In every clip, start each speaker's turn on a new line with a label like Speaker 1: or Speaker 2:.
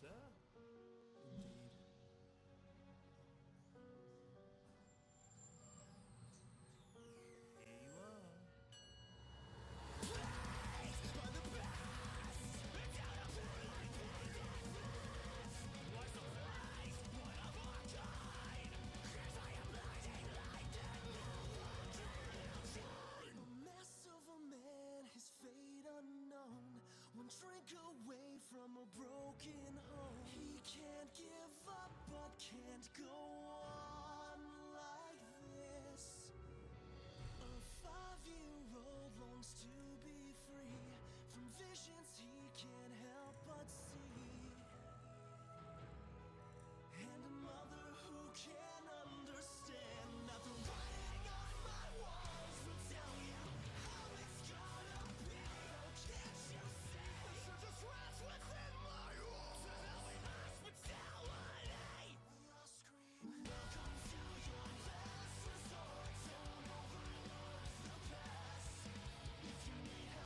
Speaker 1: sir. Indeed. Here you are.
Speaker 2: A mess of a man, his fate unknown. One drink away from a broken home. He can't give up, but can't go on like this. A 5-year-old longs to be free from visions he can't help but see. And a mother who can understand that the writing on my walls will tell you how it's gonna be. Oh, can't you see? The truth just runs within my walls. So now we must brutality. Welcome to your last resort. Don't overlook the past. If you need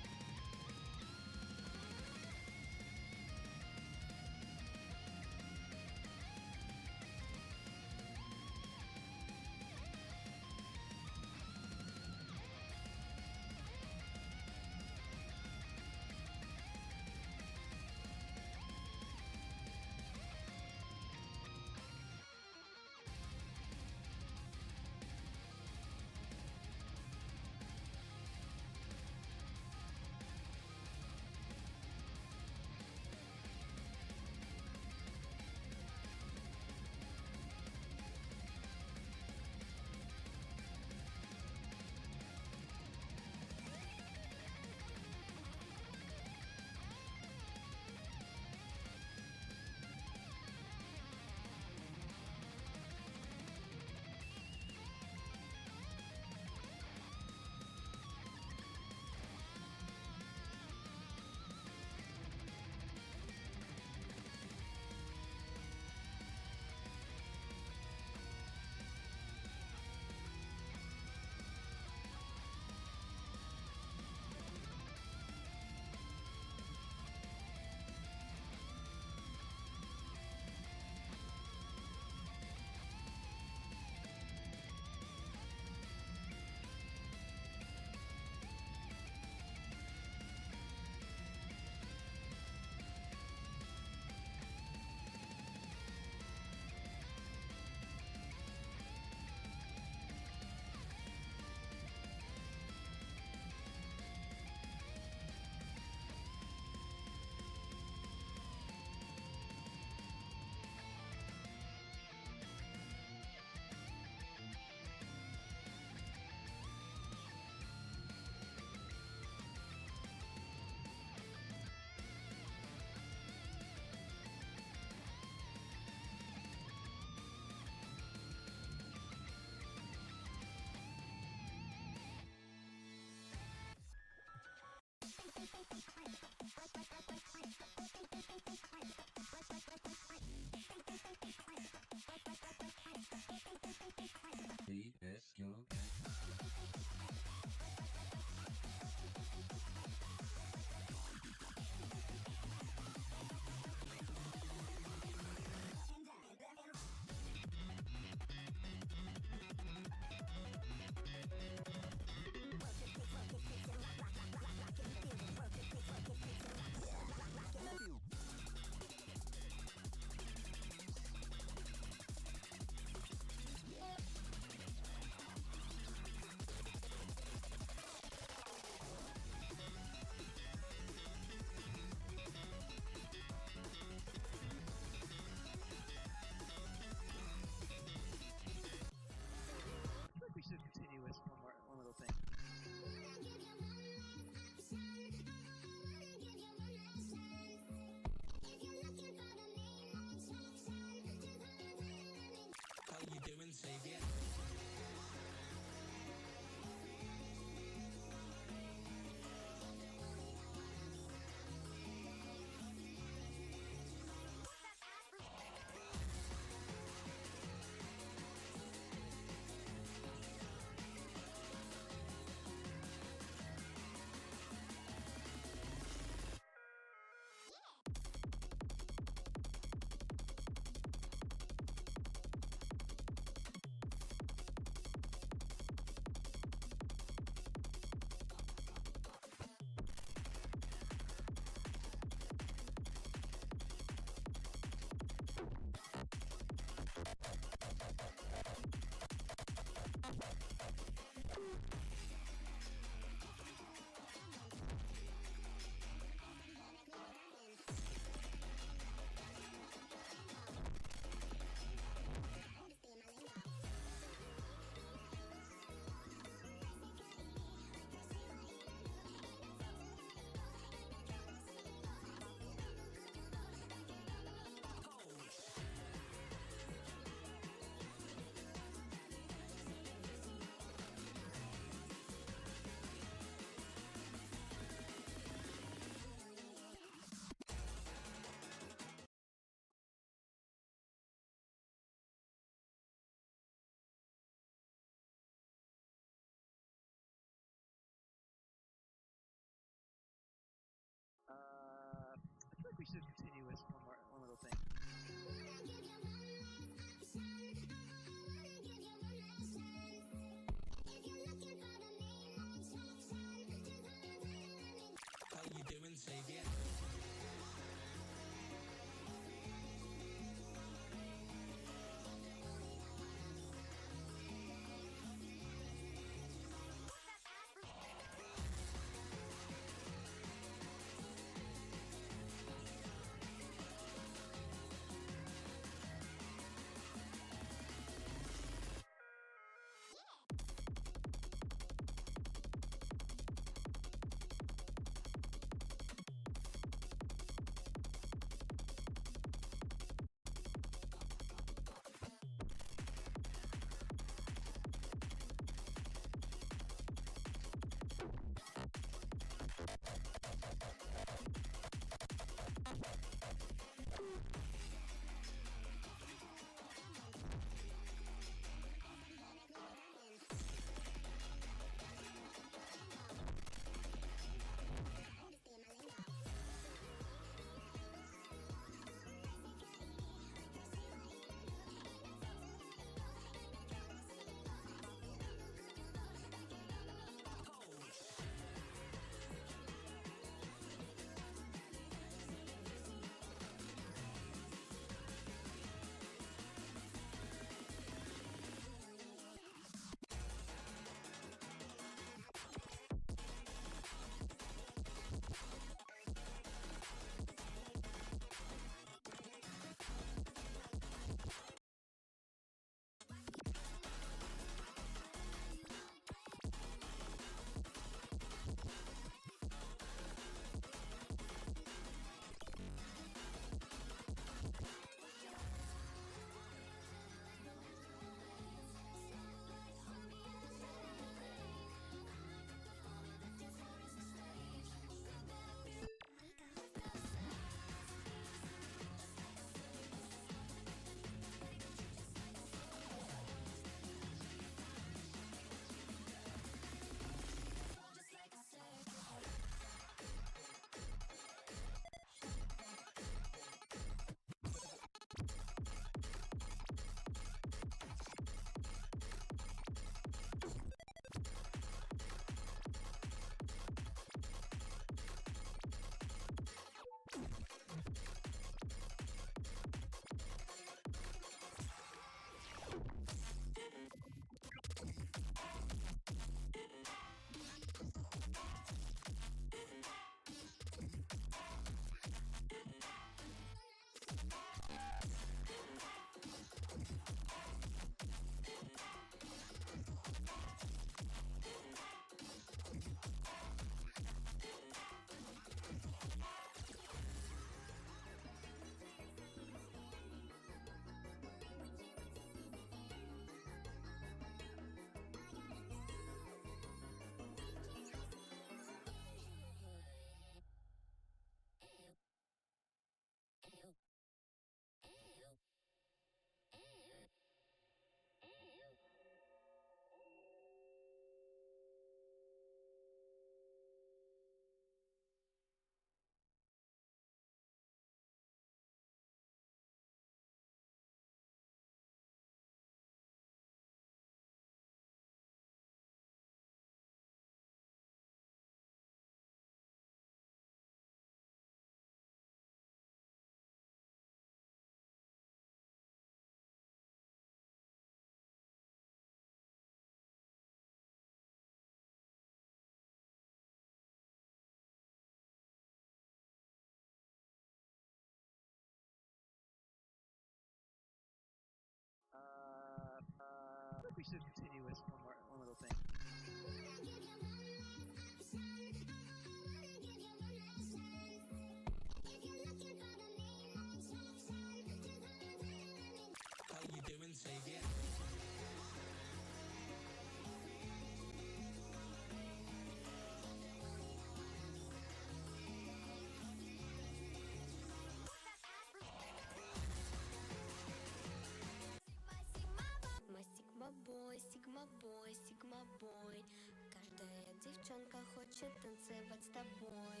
Speaker 2: бой, сигма бой. Каждая девчонка хочет танцевать с тобой.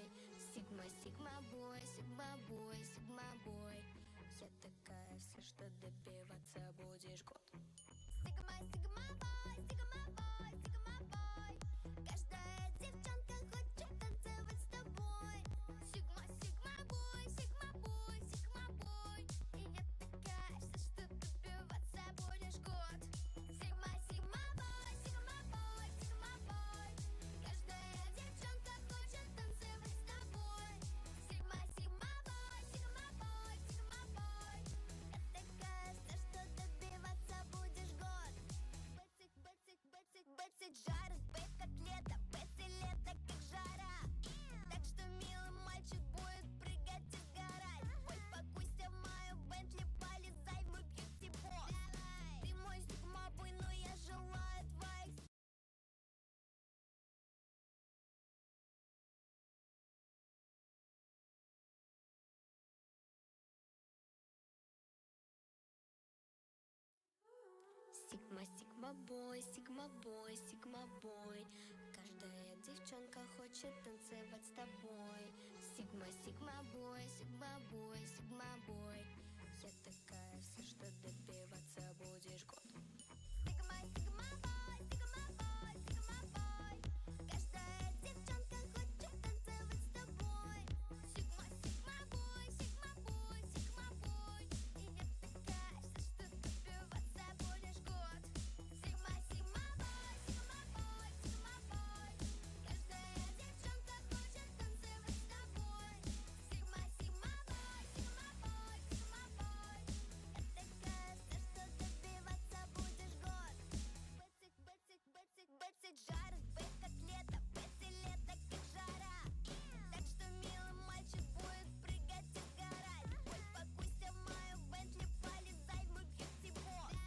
Speaker 2: Сигма, сигма бой, сигма бой, сигма бой. Я такая вся, что добиваться будешь год. Сигма, сигма бой, сигма бой, сигма бой. Каждая девчонка хочет танцевать с тобой. Сигма, сигма бой, сигма бой, сигма бой. И я такая вся, что добиваться будешь год. Сигма, сигма бой, сигма бой, сигма бой. Каждая девчонка хочет танцевать с тобой. Сигма, сигма бой, сигма бой, сигма бой. Я такая вся, что добиваться будешь год. Бэцик, бэцик, бэцик, бэцик, жарит, бэйб как лето, бэци лето как жара. Так что милый мальчик будет прыгать и сгорать. Ой, покуйся в мою Бентли, полезай в мой бьюти-бокс. Ты мой сигма-бой, но я желаю твоих. Сигма, сигма бой, сигма бой, сигма бой. Каждая девчонка хочет танцевать с тобой. Сигма, сигма бой, сигма бой, сигма бой. Я такая вся, что добиваться будешь год. Сигма, сигма бой, сигма бой, сигма бой. Каждая девчонка хочет танцевать с тобой. Сигма, сигма бой, сигма бой, сигма бой. И я такая вся, что добиваться будешь год. Сигма, сигма бой, сигма бой, сигма бой. Каждая девчонка хочет танцевать с тобой. Сигма, сигма бой, сигма бой, сигма бой. Я такая вся, что добиваться будешь год. Бэцик, бэцик, бэцик, бэцик, жарит, бэйб как лето, бэци лето как жара. Так что милый мальчик будет прыгать и сгорать. Ой, покуйся в мою Бентли, полезай в мой бьюти-бокс.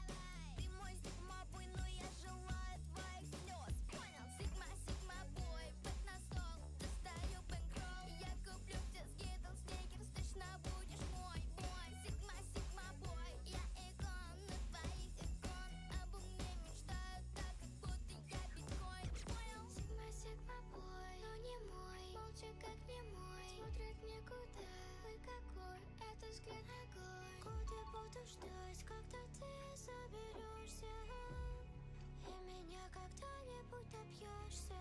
Speaker 2: Ты мой сигма-бой, но я желаю твоих слез. Понял? Сигма, сигма-бой, бэк на стол, достаю бэнкролл. Я куплю тебе скидл, сникерс, точно будешь мой бой. Сигма, сигма-бой, я икон на твоих икон. Обо мне мечтают так, как будто я биткоин. Понял? Сигма, сигма-бой, но не мой. Молча, как не мой, смотрит никуда. Ой, какой это взгляд огонь. Годы буду ждать, когда ты соберешься. И меня когда-нибудь добьешься.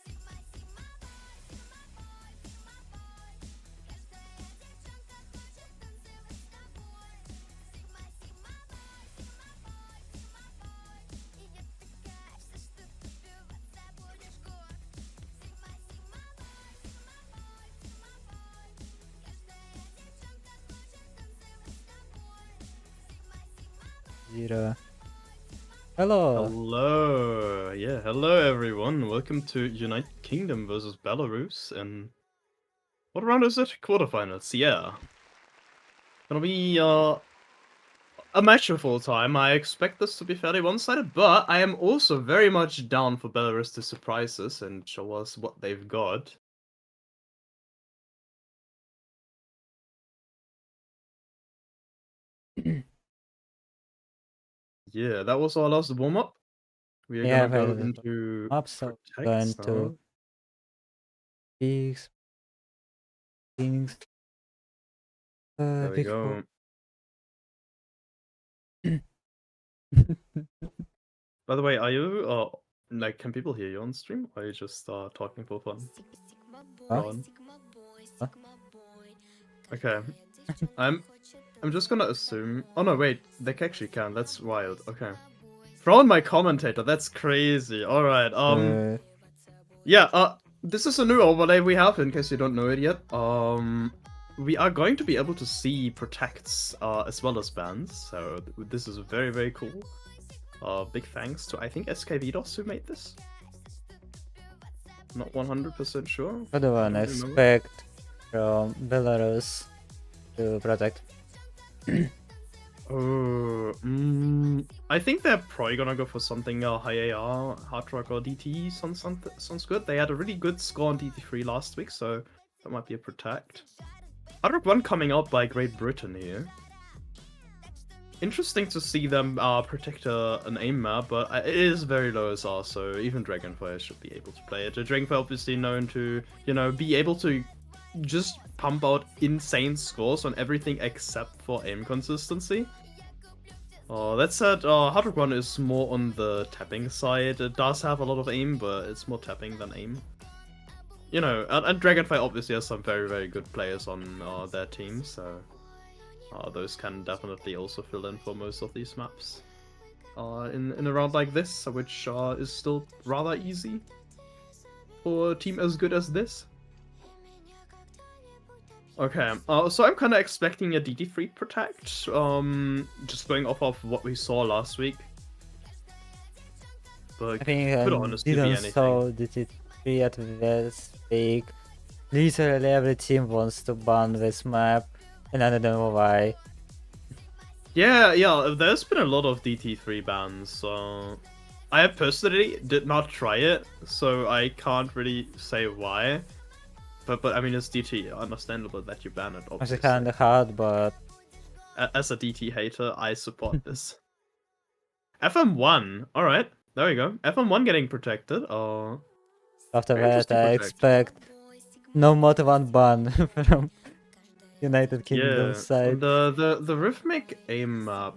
Speaker 2: Сигма, сигма бой, сигма бой, сигма бой. Каждая девчонка хочет танцевать с тобой. Сигма, сигма бой, сигма бой, сигма бой. И я такая вся, что добиваться будешь год. Сигма, сигма бой, сигма бой, сигма бой. Каждая девчонка хочет танцевать с тобой. Сигма, сигма бой.
Speaker 1: Zero. Hello.
Speaker 3: Hello. Yeah, hello everyone. Welcome to United Kingdom versus Belarus and what round is it? Quarterfinals. Yeah. Gonna be a match of all time. I expect this to be fairly one-sided, but I am also very much down for Belarus to surprise us and show us what they've got. Yeah, that was our last warm-up. We are
Speaker 1: Yeah,
Speaker 3: gonna go
Speaker 1: well,
Speaker 3: into
Speaker 1: up, so
Speaker 3: protects
Speaker 1: going to peaks, things.
Speaker 3: There we
Speaker 1: Big
Speaker 3: go. By the way, are you like can people hear you on stream? Or are you just talking for fun? Ron?
Speaker 1: Huh?
Speaker 3: Okay. I'm just gonna assume. Oh no, wait, they actually can. That's wild. Okay. Ron, my commentator. That's crazy. All right. Yeah. This is a new overlay we have. In case you don't know it yet. We are going to be able to see protects as well as bans. So this is very very cool. Big thanks to I think SKVDOS who made this. Not 100% sure.
Speaker 1: What do I expect from Belarus to protect?
Speaker 3: I think they're probably gonna go for something high AR, hard rock or DT. Sounds good. They had a really good score on DT3 last week, so that might be a protect. Hard rock 1 coming out by Great Britain here. interesting to see them protect an aim map, but it is very low SR, so even Dragonfire should be able to play it. Dragonfire obviously known to, be able to just pump out insane scores on everything except for aim consistency. That said, Hard Rock 1 is more on the tapping side. It does have a lot of aim, but it's more tapping than aim. And Dragonfire obviously has some very, very good players on their team, so those can definitely also fill in for most of these maps. In a round like this, which is still rather easy for a team as good as this. Okay, so I'm kind of expecting a DT3 protect, just going off of what we saw last week. But
Speaker 1: I think
Speaker 3: could
Speaker 1: I
Speaker 3: honestly be
Speaker 1: didn't
Speaker 3: anything.
Speaker 1: saw DT3 at this week. Literally every team wants to ban this map, and I don't know why.
Speaker 3: Yeah, there's been a lot of DT3 bans, I personally did not try it, so I can't really say why. But I mean, it's DT, understandable that you ban it,
Speaker 1: It's
Speaker 3: obviously.
Speaker 1: kinda hard, but
Speaker 3: As a DT hater, I support this. FM1, alright, there we go. FM1 getting protected,
Speaker 1: after
Speaker 3: very
Speaker 1: that
Speaker 3: interesting
Speaker 1: I
Speaker 3: protect.
Speaker 1: expect no more than one ban from United Kingdom
Speaker 3: Yeah,
Speaker 1: side.
Speaker 3: the rhythmic aim map,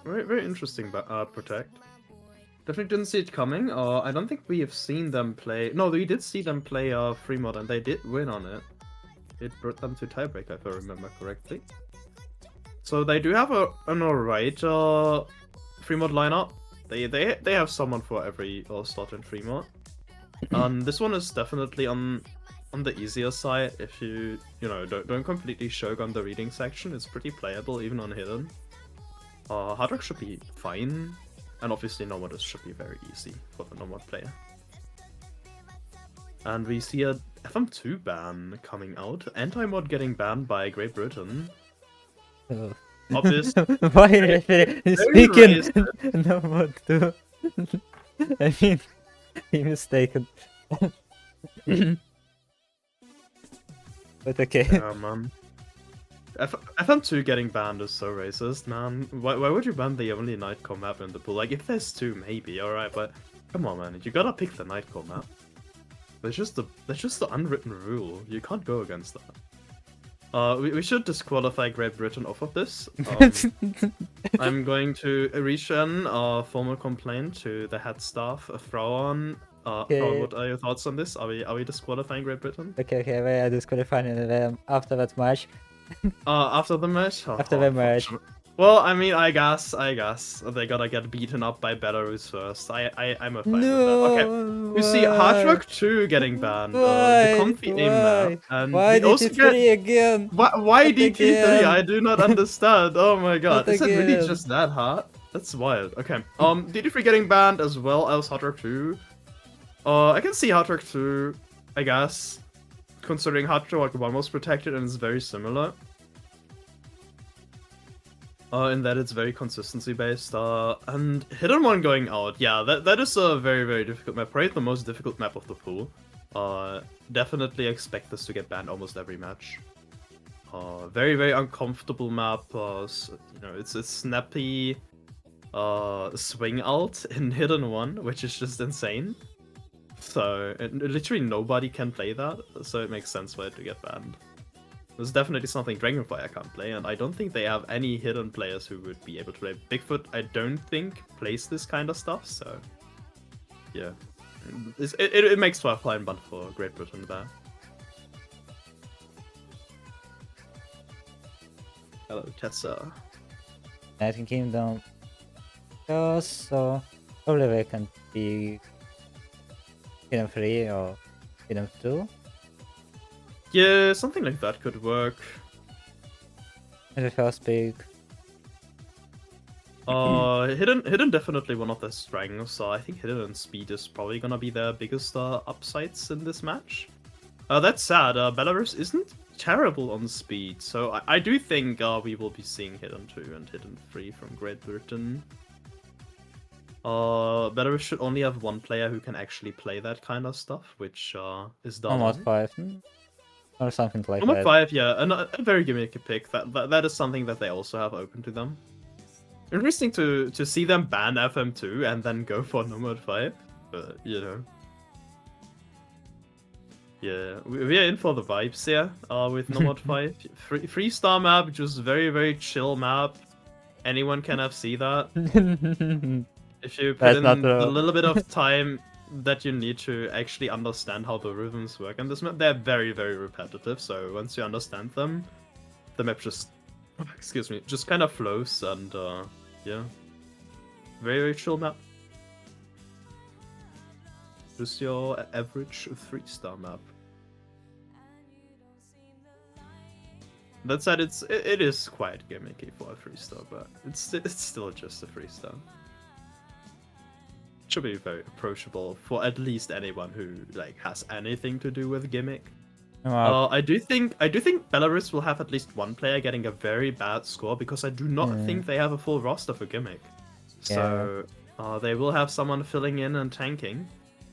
Speaker 3: very, very interesting protect. Definitely didn't see it coming. I don't think we have seen them play. No, we did see them play free mod, and they did win on it. It brought them to tiebreak, if I remember correctly. So they do have an alright free mod lineup. They have someone for every slot in free mod. This one is definitely on the easier side. If you don't completely shogun the reading section, it's pretty playable even on hidden. Hard Rock should be fine. And obviously Nomad should be very easy for the Nomad player. And we see a FM2 ban coming out. Anti-mod getting banned by Great Britain.
Speaker 1: Oh.
Speaker 3: Obvious.
Speaker 1: Why speaking no more too? I mean, he mistaken. But okay.
Speaker 3: Yeah, man. FM2 getting banned is so racist, man. Why would you ban the only Nightcore map in the pool? Like, if there's two, maybe, alright, but come on, man. You gotta pick the Nightcore map. That's just the unwritten rule. You can't go against that. We should disqualify Great Britain off of this. I'm going to resend a formal complaint to the head staff, Frauen. Frauen, what are your thoughts on this? Are we disqualifying Great Britain?
Speaker 1: Okay, we are disqualifying them after that match.
Speaker 3: After the match?
Speaker 1: After the match.
Speaker 3: Well, I mean, I guess they gotta get beaten up by Belarus first. I'm a fan with that. Okay, we see Hard Rock 2 getting banned. The comfy aim map, and
Speaker 1: why
Speaker 3: we also
Speaker 1: DT3 again?
Speaker 3: Why DT3?
Speaker 1: again?
Speaker 3: I do not understand. Oh my god,
Speaker 1: Not
Speaker 3: is it really
Speaker 1: again.
Speaker 3: just that hard? That's wild. Okay, DT3 getting banned as well as Hard Rock 2. I can see Hard Rock 2, I guess, considering Hard Rock 1 was protected and it's very similar. In that it's very consistency based, and Hidden One going out, yeah, that is a very, very difficult map, probably the most difficult map of the pool. Definitely expect this to get banned almost every match. Very, very uncomfortable map, it's a snappy swing alt in Hidden One, which is just insane. So, literally nobody can play that, so it makes sense for it to get banned. There's definitely something Dragonfire can't play, and I don't think they have any hidden players who would be able to play. Bigfoot, I don't think, plays this kind of stuff, so... yeah. It makes for a fine bun for Great Britain there. Hello, Tessa.
Speaker 1: United Kingdom. So, probably they can be Hidden 3 or Hidden 2.
Speaker 3: Yeah, something like that could work.
Speaker 1: In the first pick.
Speaker 3: Hidden definitely one of their strengths, so I think Hidden and Speed is probably gonna be their biggest upsides in this match. That's sad, Belarus isn't terrible on Speed, so I do think we will be seeing Hidden 2 and Hidden 3 from Great Britain. Belarus should only have one player who can actually play that kind of stuff, which is Dawn.
Speaker 1: Almost 5. Or something like
Speaker 3: Number
Speaker 1: that.
Speaker 3: 5, yeah, a very gimmicky pick. That is something that they also have open to them. Interesting to see them ban FM2 and then go for Nomad 5, but you know. Yeah, we are in for the vibes here with Nomad 5. Free star map, just very chill map. Anyone can FC that. If you put
Speaker 1: That's
Speaker 3: in
Speaker 1: not
Speaker 3: the
Speaker 1: true.
Speaker 3: little bit of time that you need to actually understand how the rhythms work. And this map, they're very repetitive, so once you understand them, the map just, excuse me, just kind of flows and yeah. Very chill map. Just your average 3-star map. That said, it is quite gimmicky for a 3-star, but it's still just a 3-star. Should be very approachable for at least anyone who like has anything to do with gimmick. I do think Belarus will have at least one player getting a very bad score because I do not think they have a full roster for gimmick. So they will have someone filling in and tanking.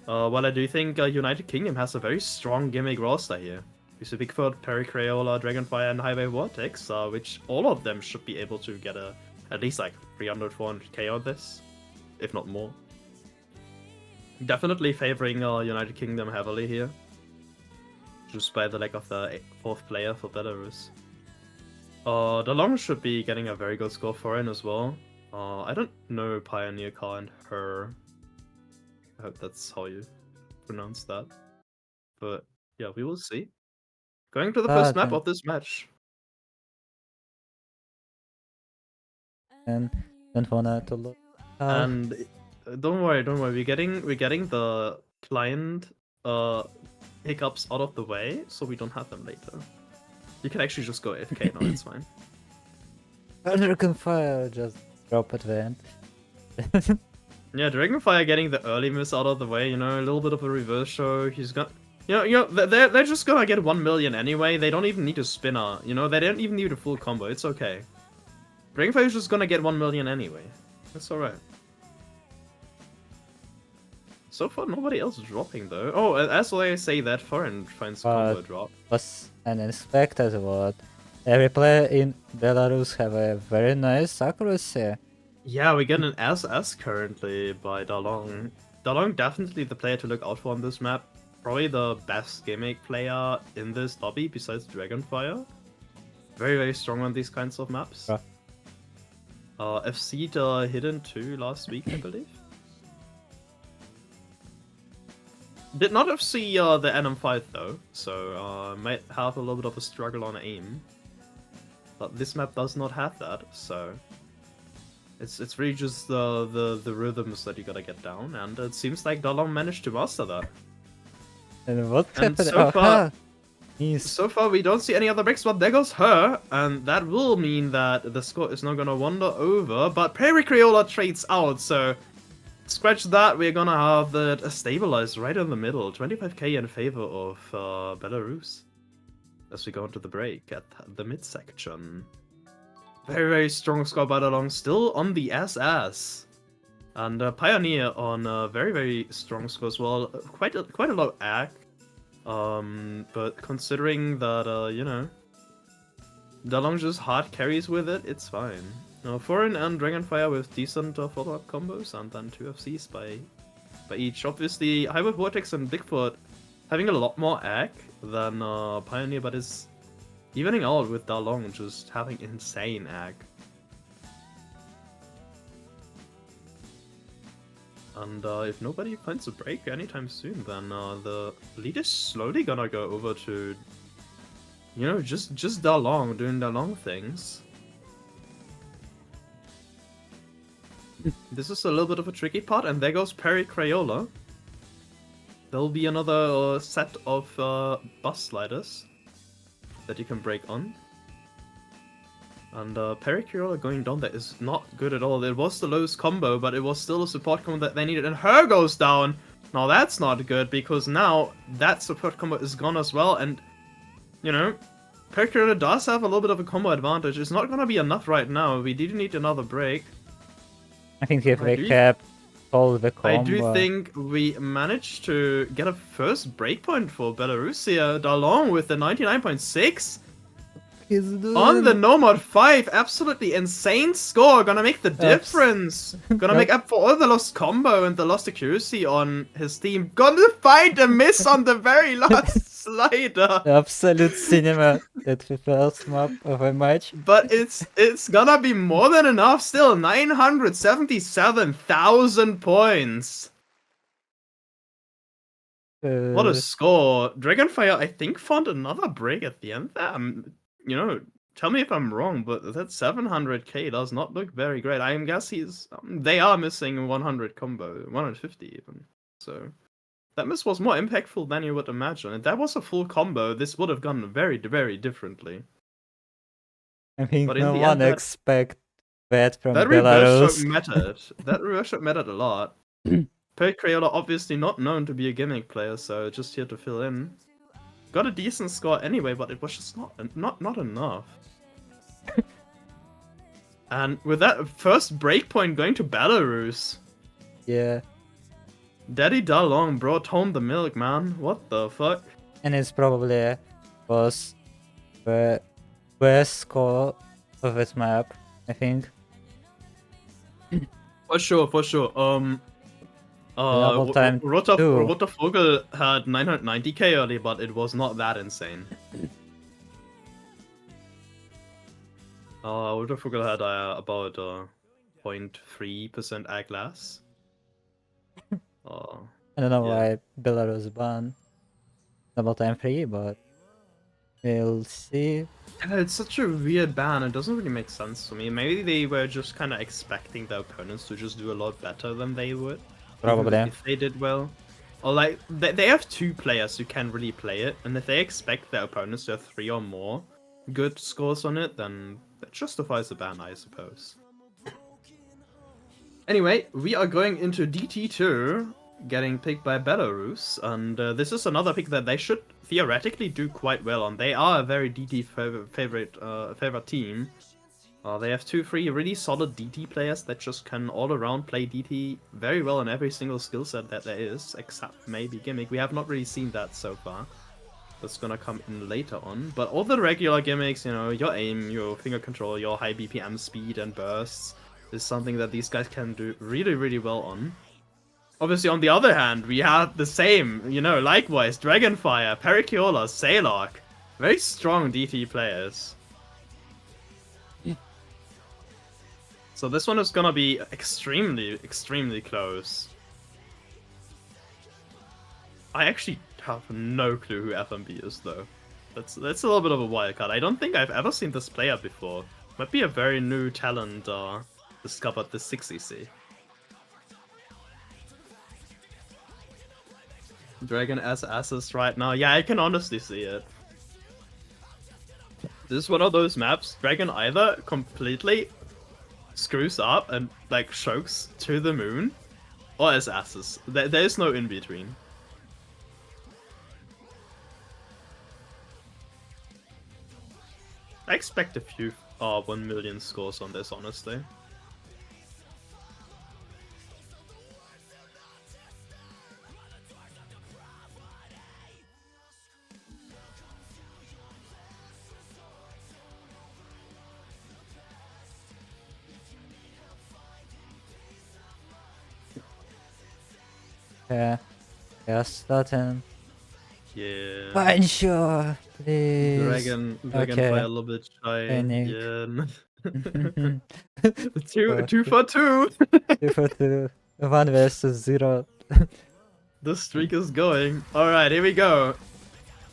Speaker 3: While I do think United Kingdom has a very strong gimmick roster here. You see Bigfoot, Perry Crayola, Dragonfire, and Highway Vortex, which all of them should be able to get at least like 300, 400k on this, if not more. Definitely favoring United Kingdom heavily here, just by the lack of the 4th player for Belarus. DeLong should be getting a very good score for him as well. I don't know Pioneer Car and her. I hope that's how you pronounce that. But yeah, we will see. Going to the first map of this match.
Speaker 1: And don't wanna to look.
Speaker 3: And don't worry. We're getting the client hiccups out of the way, so we don't have them later. You can actually just go AFK now. It's fine.
Speaker 1: Dragonfire just drop at the end.
Speaker 3: Yeah, Dragonfire getting the early miss out of the way. You know, a little bit of a reverse show. He's got. You know, they're just gonna get 1 million anyway. They don't even need a spinner. You know, they don't even need a full combo. It's okay. Dragonfire is just gonna get 1 million anyway. That's alright. So far, nobody else is dropping though. Oh, as I say that, Foreign finds combo drop.
Speaker 1: Was unexpected what? Every player in Belarus have a very nice accuracy.
Speaker 3: Yeah, we get an SS currently by Dalong. Dalong definitely the player to look out for on this map. Probably the best gimmick player in this lobby besides Dragonfire. Very strong on these kinds of maps.
Speaker 1: Yeah.
Speaker 3: FC'd Hidden 2 last week, I believe. Did not FC the NM5 though, so might have a little bit of a struggle on aim. But this map does not have that, so it's really just the rhythms that you gotta get down, and it seems like Dalong managed to master that.
Speaker 1: And what
Speaker 3: And
Speaker 1: happened?
Speaker 3: so far we don't see any other breaks, but there goes her, and that will mean that the score is not gonna wander over, but Perry Crayola trades out, so scratch that, we're gonna have it stabilized right in the middle, 25k in favor of Belarus, as we go into the break at the midsection. Very strong score by Dalong, still on the SS. And Pioneer on a very strong score as well, quite a low ag. But considering that, you know, Dalong just hard carries with it, it's fine. Foreign and Dragonfire with decent follow-up combos, and then 2 FCs by each. Obviously, Highway Vortex and Bigfoot having a lot more ag than Pioneer, but is evening out with Dalong just having insane ag. And if nobody finds a break anytime soon, then the lead is slowly gonna go over to, you know, just Dalong doing Dalong things. This is a little bit of a tricky part, and there goes Perry Crayola. There'll be another set of bus sliders that you can break on. And Perry Crayola going down there is not good at all. It was the lowest combo, but it was still a support combo that they needed. And her goes down! Now that's not good, because now that support combo is gone as well. And, you know, Perry Crayola does have a little bit of a combo advantage. It's not gonna be enough right now. We do need another break.
Speaker 1: I think if we kept all the combo.
Speaker 3: I do think we managed to get a first breakpoint for Belarus here. Dalong with the 99.6.
Speaker 1: he's doing?
Speaker 3: On the Nomad 5, absolutely insane score, gonna make the difference. Gonna make up for all the lost combo and the lost accuracy on his team. Gonna find a miss on the very last slider.
Speaker 1: Absolute cinema at the first map of a match.
Speaker 3: But it's gonna be more than enough still. 977,000 points. What a score. Dragonfire, I think, found another break at the end there. You know, tell me if I'm wrong, but that 700k does not look very great. I guess they are missing 100 combo, 150 even. So that miss was more impactful than you would imagine. If that was a full combo, this would have gone very, very differently.
Speaker 1: I think
Speaker 3: But in
Speaker 1: no
Speaker 3: the
Speaker 1: one
Speaker 3: end,
Speaker 1: expect that from
Speaker 3: that reverse
Speaker 1: Belarus.
Speaker 3: shot mattered. That reverse shot mattered a lot. Perk Crayola obviously not known to be a gimmick player, so just here to fill in. Got a decent score anyway, but it was just not enough. And with that first breakpoint going to Belarus.
Speaker 1: Yeah.
Speaker 3: Daddy Dalong brought home the milk, man. What the fuck?
Speaker 1: And it's probably was the best score of this map, I think.
Speaker 3: For sure, for sure.
Speaker 1: Double time too.
Speaker 3: Rottervogel had 990k early, but it was not that insane. Rottervogel had about 0.3% ag glass.
Speaker 1: I don't know why Belarus banned double time 3, but we'll see.
Speaker 3: Yeah, it's such a weird ban. It doesn't really make sense to me. Maybe they were just kind of expecting their opponents to just do a lot better than they would.
Speaker 1: Probably.
Speaker 3: If they did well. Or like, they have 2 players who can really play it, and if they expect their opponents to have 3 or more good scores on it, then that justifies the ban, I suppose. Anyway, we are going into DT2, getting picked by Belarus, and this is another pick that they should theoretically do quite well on. They are a very DT favorite team. They have 2-3 really solid DT players that just can all around play DT very well in every single skill set that there is, except maybe Gimmick. We have not really seen that so far. That's gonna come in later on. But all the regular gimmicks, you know, your aim, your finger control, your high BPM speed and bursts is something that these guys can do really, really well on. Obviously, on the other hand, we have the same, you know, likewise, Dragonfire, Periciola, Sailork. Very strong DT players. So this one is gonna be extremely, extremely close. I actually have no clue who FMB is, though. That's a little bit of a wild card. I don't think I've ever seen this player before. Might be a very new talent discovered this 6EC. Dragon as assist right now. Yeah, I can honestly see it. This is one of those maps. Dragon either completely screws up and like chokes to the moon, or as asses. There is no in between. I expect a few 1 million scores on this, honestly.
Speaker 1: Yeah, starting.
Speaker 3: Yeah.
Speaker 1: Fine, sure, please.
Speaker 3: Dragonfire a little bit shy.
Speaker 1: Panic.
Speaker 3: Yeah.
Speaker 1: Oh,
Speaker 3: two for two.
Speaker 1: 2 for 2. 1 versus 0.
Speaker 3: The streak is going. Alright, here we go.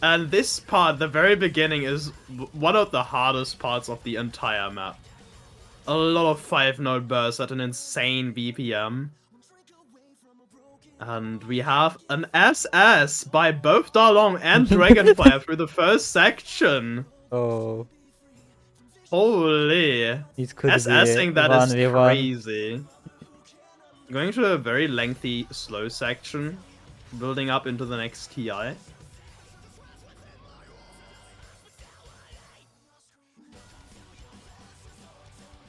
Speaker 3: And this part, the very beginning, is one of the hardest parts of the entire map. A lot of 5-node bursts at an insane BPM. And we have an SS by both Dalong and Dragonfire through the first section.
Speaker 1: Oh.
Speaker 3: Holy.
Speaker 1: It could
Speaker 3: SSing
Speaker 1: be
Speaker 3: that is
Speaker 1: 1v1.
Speaker 3: crazy. Going to a very lengthy, slow section. Building up into the next TI.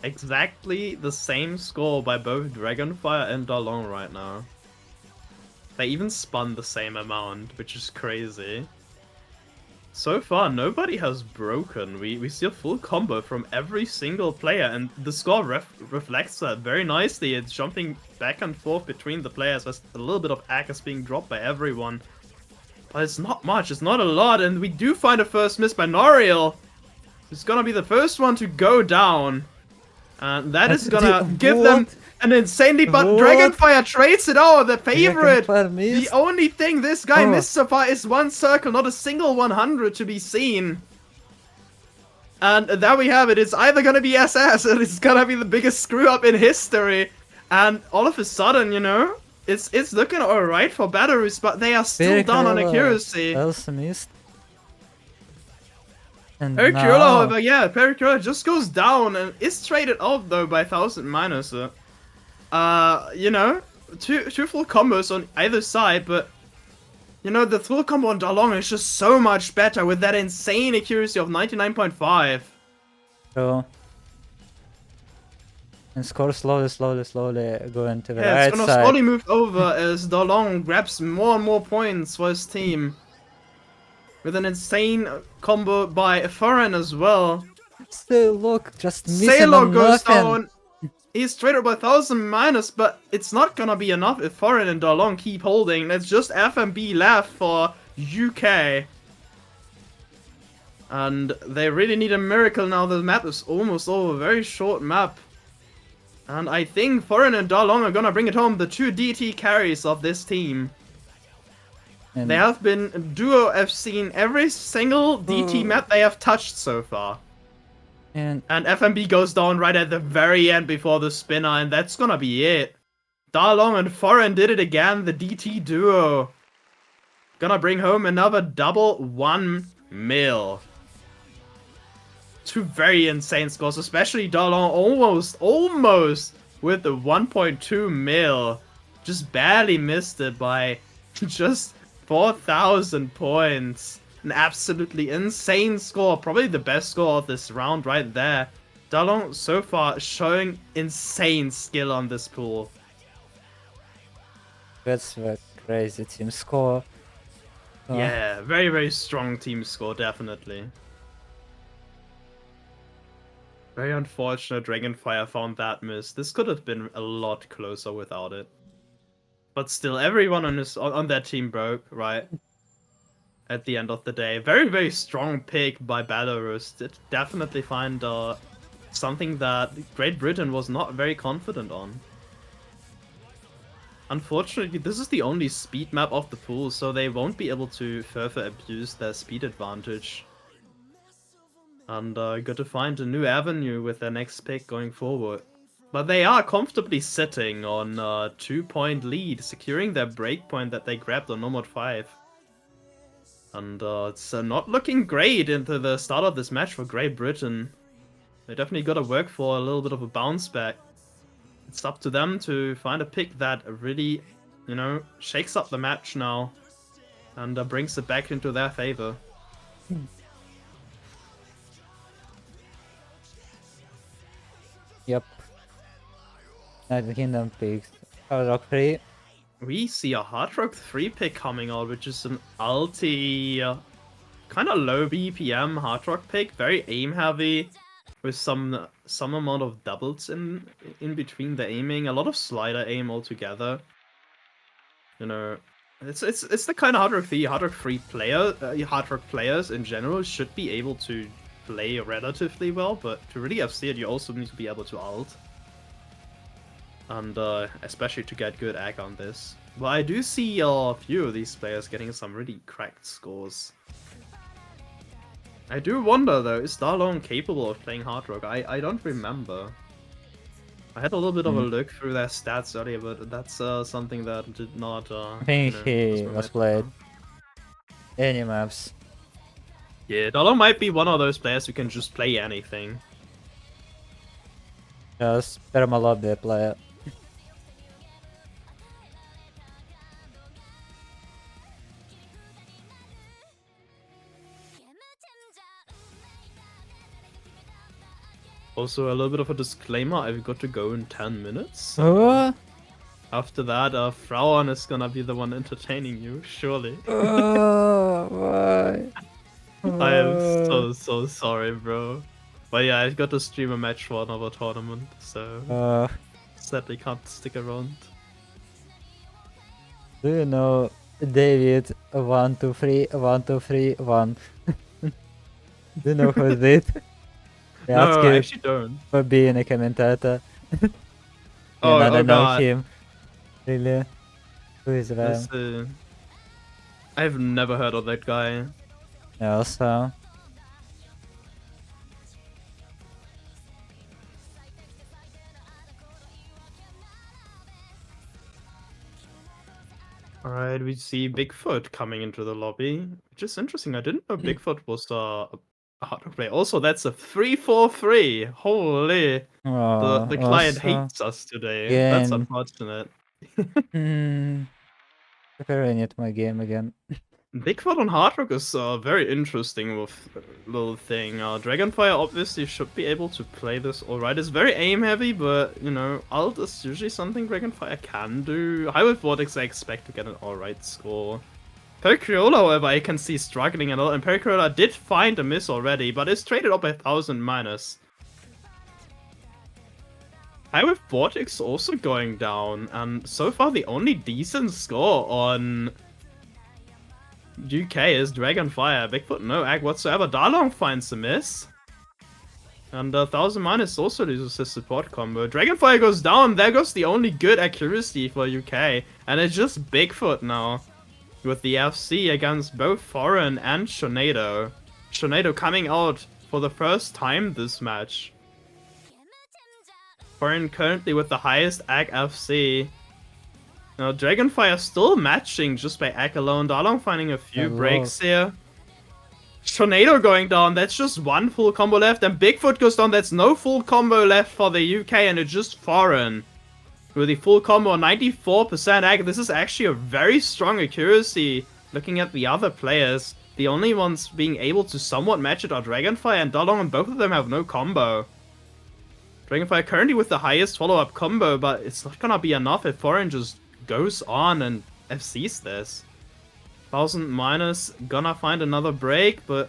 Speaker 3: Exactly the same score by both Dragonfire and Dalong right now. They even spun the same amount, which is crazy. so far nobody has broken. We see a full combo from every single player, and the score reflects that very nicely. It's jumping back and forth between the players. There's a little bit of Aggers being dropped by everyone. But it's not much, it's not a lot, and we do find a first miss by Noriel. Who's gonna be the first one to go down. And that is gonna give them an insanely, but Dragonfire trades it out, the favorite! The only thing this guy missed so far is one circle, not a single 100 to be seen. And there we have it, it's either gonna be SS or it's gonna be the biggest screw up in history. And all of a sudden, you know, it's looking alright for Belarus, but they are still down on accuracy.
Speaker 1: Also missed. And
Speaker 3: Pericula,
Speaker 1: now...
Speaker 3: however, yeah, Pericula just goes down and is traded out though by 1000 minus. You know, two full combos on either side, but you know, the full combo on Dalong is just so much better with that insane accuracy of 99.5.
Speaker 1: So, and score slowly going to the
Speaker 3: Yeah,
Speaker 1: right
Speaker 3: it's gonna
Speaker 1: side.
Speaker 3: slowly move over as Dalong grabs more and more points for his team. With an insane combo by Foreign as well.
Speaker 1: Still, look, just missing
Speaker 3: Sailor
Speaker 1: on
Speaker 3: goes
Speaker 1: nothing.
Speaker 3: down. He's traded by 1000 minus, but it's not gonna be enough if Foreign and Dalong keep holding. It's just FMB left for UK. And they really need a miracle now. The map is almost over. Very short map. And I think Foreign and Dalong are gonna bring it home. The two DT carries of this team.
Speaker 1: And
Speaker 3: They have been duo. I've seen every single DT map they have touched so far.
Speaker 1: and
Speaker 3: And FMB goes down right at the very end before the spinner, and that's gonna be it. Dalong and Foreign did it again, the DT duo. Gonna bring home another double 1 mil. Two very insane scores, especially Dalong almost with the 1.2 mil. Just barely missed it by just 4,000 points. An absolutely insane score. Probably the best score of this round right there. Dalong so far showing insane skill on this pool.
Speaker 1: that's a crazy team score.
Speaker 3: Yeah, very, very strong team score, definitely. Very unfortunate Dragonfire found that miss. This could have been a lot closer without it. But still, everyone on that team broke, right? At the end of the day. Very, very strong pick by Belarus. Did definitely find something that Great Britain was not very confident on. Unfortunately, this is the only speed map of the pool, so they won't be able to further abuse their speed advantage. And got to find a new avenue with their next pick going forward. But they are comfortably sitting on a 2-point lead, securing their breakpoint that they grabbed on Nomad 5. And it's not looking great into the start of this match for Great Britain. They definitely got to work for a little bit of a bounce back. It's up to them to find a pick that really, you know, shakes up the match now. And brings it back into their favor.
Speaker 1: Yep. United Kingdom picks Hard Rock 3.
Speaker 3: We see a Hard Rock 3 pick coming out, which is an ulti, kind of low BPM Hard Rock pick, very aim heavy, with some amount of doubles in between the aiming, a lot of slider aim altogether. You know, it's the kind of Hard Rock 3 player, Hard Rock players in general should be able to play relatively well, but to really FC it, you also need to be able to ult. And especially to get good ag on this. But I do see a few of these players getting some really cracked scores. I do wonder though, is Dalong capable of playing Hard Rock? I don't remember. I had a little bit of a look through their stats earlier, but that's something that did not...
Speaker 1: I think he was played any maps.
Speaker 3: Yeah, Dalong might be one of those players who can just play anything.
Speaker 1: Just Permalobby player.
Speaker 3: Also, a little bit of a disclaimer, I've got to go in 10 minutes.
Speaker 1: Oh,
Speaker 3: After that, Frauen is gonna be the one entertaining you, surely.
Speaker 1: oh, why?
Speaker 3: I am so sorry, bro. But yeah, I got to stream a match for another tournament, so sadly can't stick around.
Speaker 1: Do you know David 123 123 1? Do you know who is it? They ask
Speaker 3: No, I
Speaker 1: you
Speaker 3: actually don't.
Speaker 1: for being a commentator.
Speaker 3: Oh,
Speaker 1: And I
Speaker 3: oh
Speaker 1: don't know
Speaker 3: god.
Speaker 1: him. Really? Who is
Speaker 3: Let's
Speaker 1: that?
Speaker 3: see. I've never heard of that guy.
Speaker 1: Also.
Speaker 3: Alright, we see Bigfoot coming into the lobby, which is interesting. I didn't know Bigfoot was a hard player. Also, that's a 3-4-3. Holy. The client
Speaker 1: Also.
Speaker 3: hates us today. That's
Speaker 1: Again.
Speaker 3: unfortunate.
Speaker 1: Preparing it my game again.
Speaker 3: Bigfoot on Hard Rock is very interesting with little thing. Dragonfire obviously should be able to play this alright. It's very aim heavy, but you know, ult is usually something Dragonfire can do. High with Vortex I expect to get an alright score. Pericriola, however, I can see struggling a lot, and Pericriola did find a miss already, but is traded up by 1000 minus. High with Vortex also going down, and so far the only decent score on UK is Dragonfire. Bigfoot no ag whatsoever. Darlong finds a miss. And 1000 minus also loses his support combo. Dragonfire goes down. There goes the only good accuracy for UK. And it's just Bigfoot now. With the FC against both Foreign and Shonado. Shonado coming out for the first time this match. Foreign currently with the highest ag FC. Now, Dragonfire still matching just by ag alone. Darlong finding a few breaks here. Shonado going down, that's just one full combo left. And Bigfoot goes down, that's no full combo left for the UK, and it's just Foreign. With the full combo, 94% ag. This is actually a very strong accuracy. Looking at the other players, the only ones being able to somewhat match it are Dragonfire and Darlong, and both of them have no combo. Dragonfire currently with the highest follow-up combo, but it's not gonna be enough if Foreign just goes on and FCs this. 1000 minus, gonna find another break, but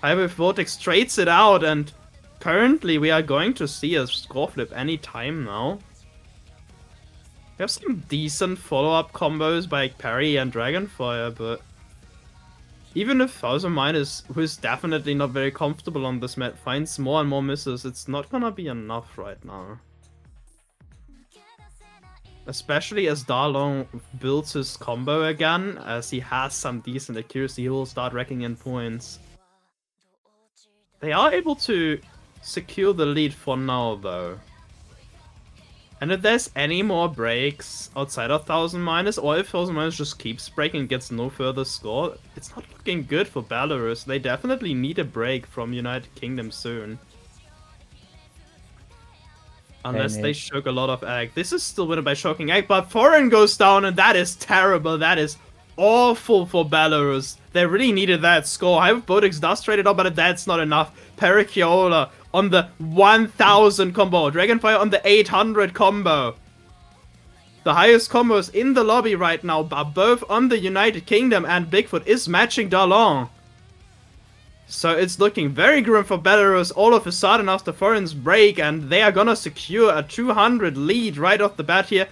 Speaker 3: High with Vortex trades it out, and currently we are going to see a score flip any time now. We have some decent follow-up combos by Parry and Dragonfire, but even if 1000 minus, who is definitely not very comfortable on this map, finds more and more misses, it's not gonna be enough right now. Especially as Darlong builds his combo again, as he has some decent accuracy, he will start racking in points. They are able to secure the lead for now, though. And if there's any more breaks outside of 1000 minus, or if 1000 minus just keeps breaking and gets no further score, it's not looking good for Belarus. They definitely need a break from United Kingdom soon. Unless they choke a lot of egg. This is still winning by choking egg, but Foreign goes down, and that is terrible. That is awful for Belarus. They really needed that score. High with Vortex does trade it up, but that's not enough. Periciola on the 1000 combo. Dragonfire on the 800 combo. The highest combos in the lobby right now are both on the United Kingdom, and Bigfoot is matching Darlong. So it's looking very grim for Belarus all of a sudden after Foreign's break, and they are gonna secure a 200 lead right off the bat here.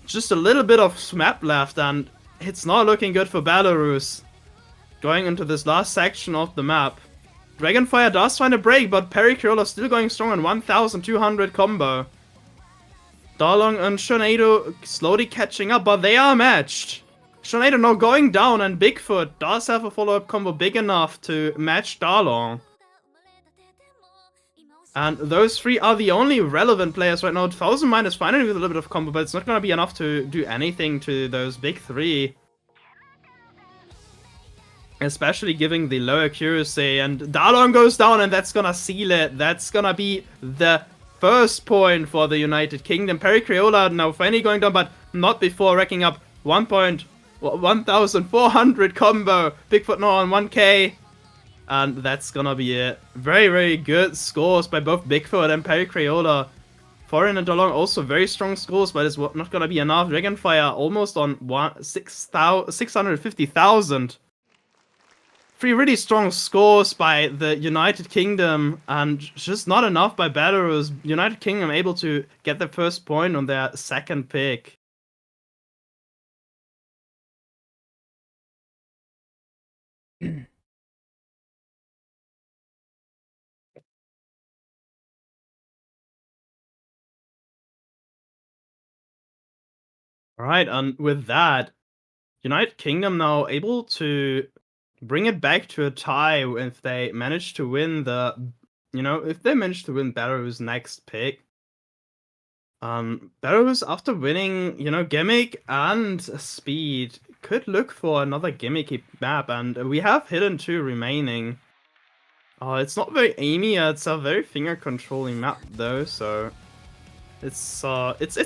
Speaker 3: Just a little bit of map left, and it's not looking good for Belarus. Going into this last section of the map. Dragonfire does find a break, but Periciola still going strong on 1200 combo. Darlong and Shonado slowly catching up, but they are matched. Shonado now going down, and Bigfoot does have a follow-up combo big enough to match Darlong. And those three are the only relevant players right now. 1000 minus finally with a little bit of combo, but it's not going to be enough to do anything to those big three. Especially giving the low accuracy, and Darlong goes down, and that's going to seal it. That's going to be the first point for the United Kingdom. Periciola now finally going down, but not before racking up 1400 combo. Bigfoot now on 1k. And that's gonna be it. Very, very good scores by both Bigfoot and Periciola. Foreign and Darlong also very strong scores, but it's not gonna be enough. Dragonfire almost on 650,000. Three really strong scores by the United Kingdom, and just not enough by Belarus. United Kingdom able to get their first point on their second pick. Alright, and with that, United Kingdom now able to bring it back to a tie if they manage to win the, if they manage to win Belarus' next pick. Belarus, after winning, Gimmick and Speed, could look for another gimmicky map, and we have Hidden 2 remaining. It's not very aimy, it's a very finger-controlling map though, so it's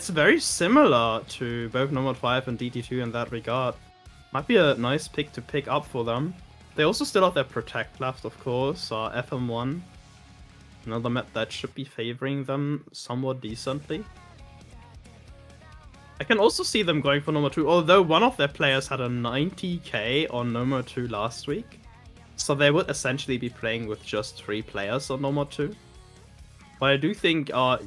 Speaker 3: very similar to both Nomad 5 and DT2 in that regard. Might be a nice pick to pick up for them. They also still have their Protect left, of course, FM1. Another map that should be favoring them somewhat decently. I can also see them going for Nomad 2, although one of their players had a 90k on Nomad 2 last week. So they would essentially be playing with just 3 players on Nomad 2. But I do think the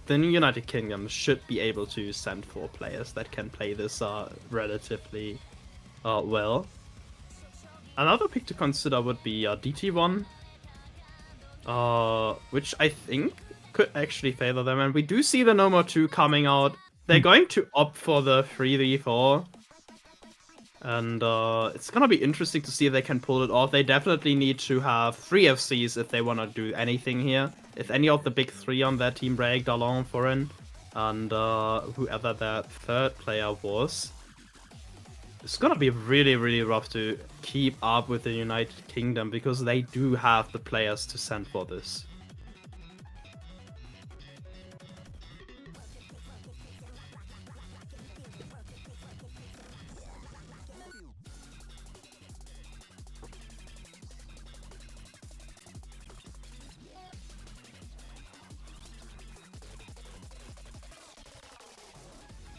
Speaker 3: United Kingdom should be able to send 4 players that can play this relatively well. Another pick to consider would be DT1, which I think could actually favor them. And we do see the Nomad 2 coming out. They're going to opt for the 3v4. And it's gonna be interesting to see if they can pull it off. They definitely need to have 3 FCs if they want to do anything here. If any of the big 3 on their team break, Dalon, Foreign, and whoever their third player was, it's gonna be really, really rough to keep up with the United Kingdom because they do have the players to send for this.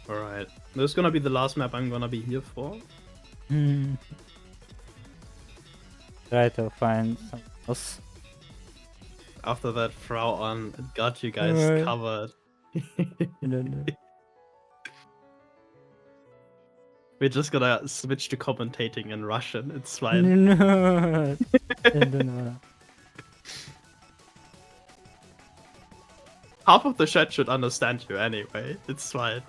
Speaker 3: Alright, this is gonna be the last map I'm gonna be here for.
Speaker 1: Try to find something else.
Speaker 3: After that, Frau on got you guys covered. We're just gonna switch to commentating in Russian, it's fine.
Speaker 1: No.
Speaker 3: Half of the chat should understand you anyway, it's fine.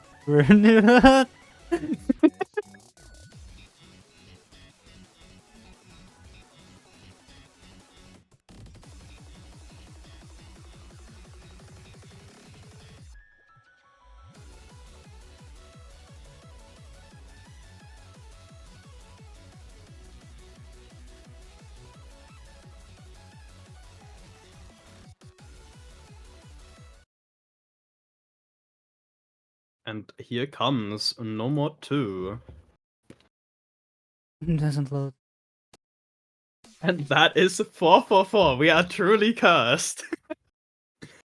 Speaker 3: And here comes Nomad 2.
Speaker 1: Doesn't load.
Speaker 3: And that is 444. We are truly cursed.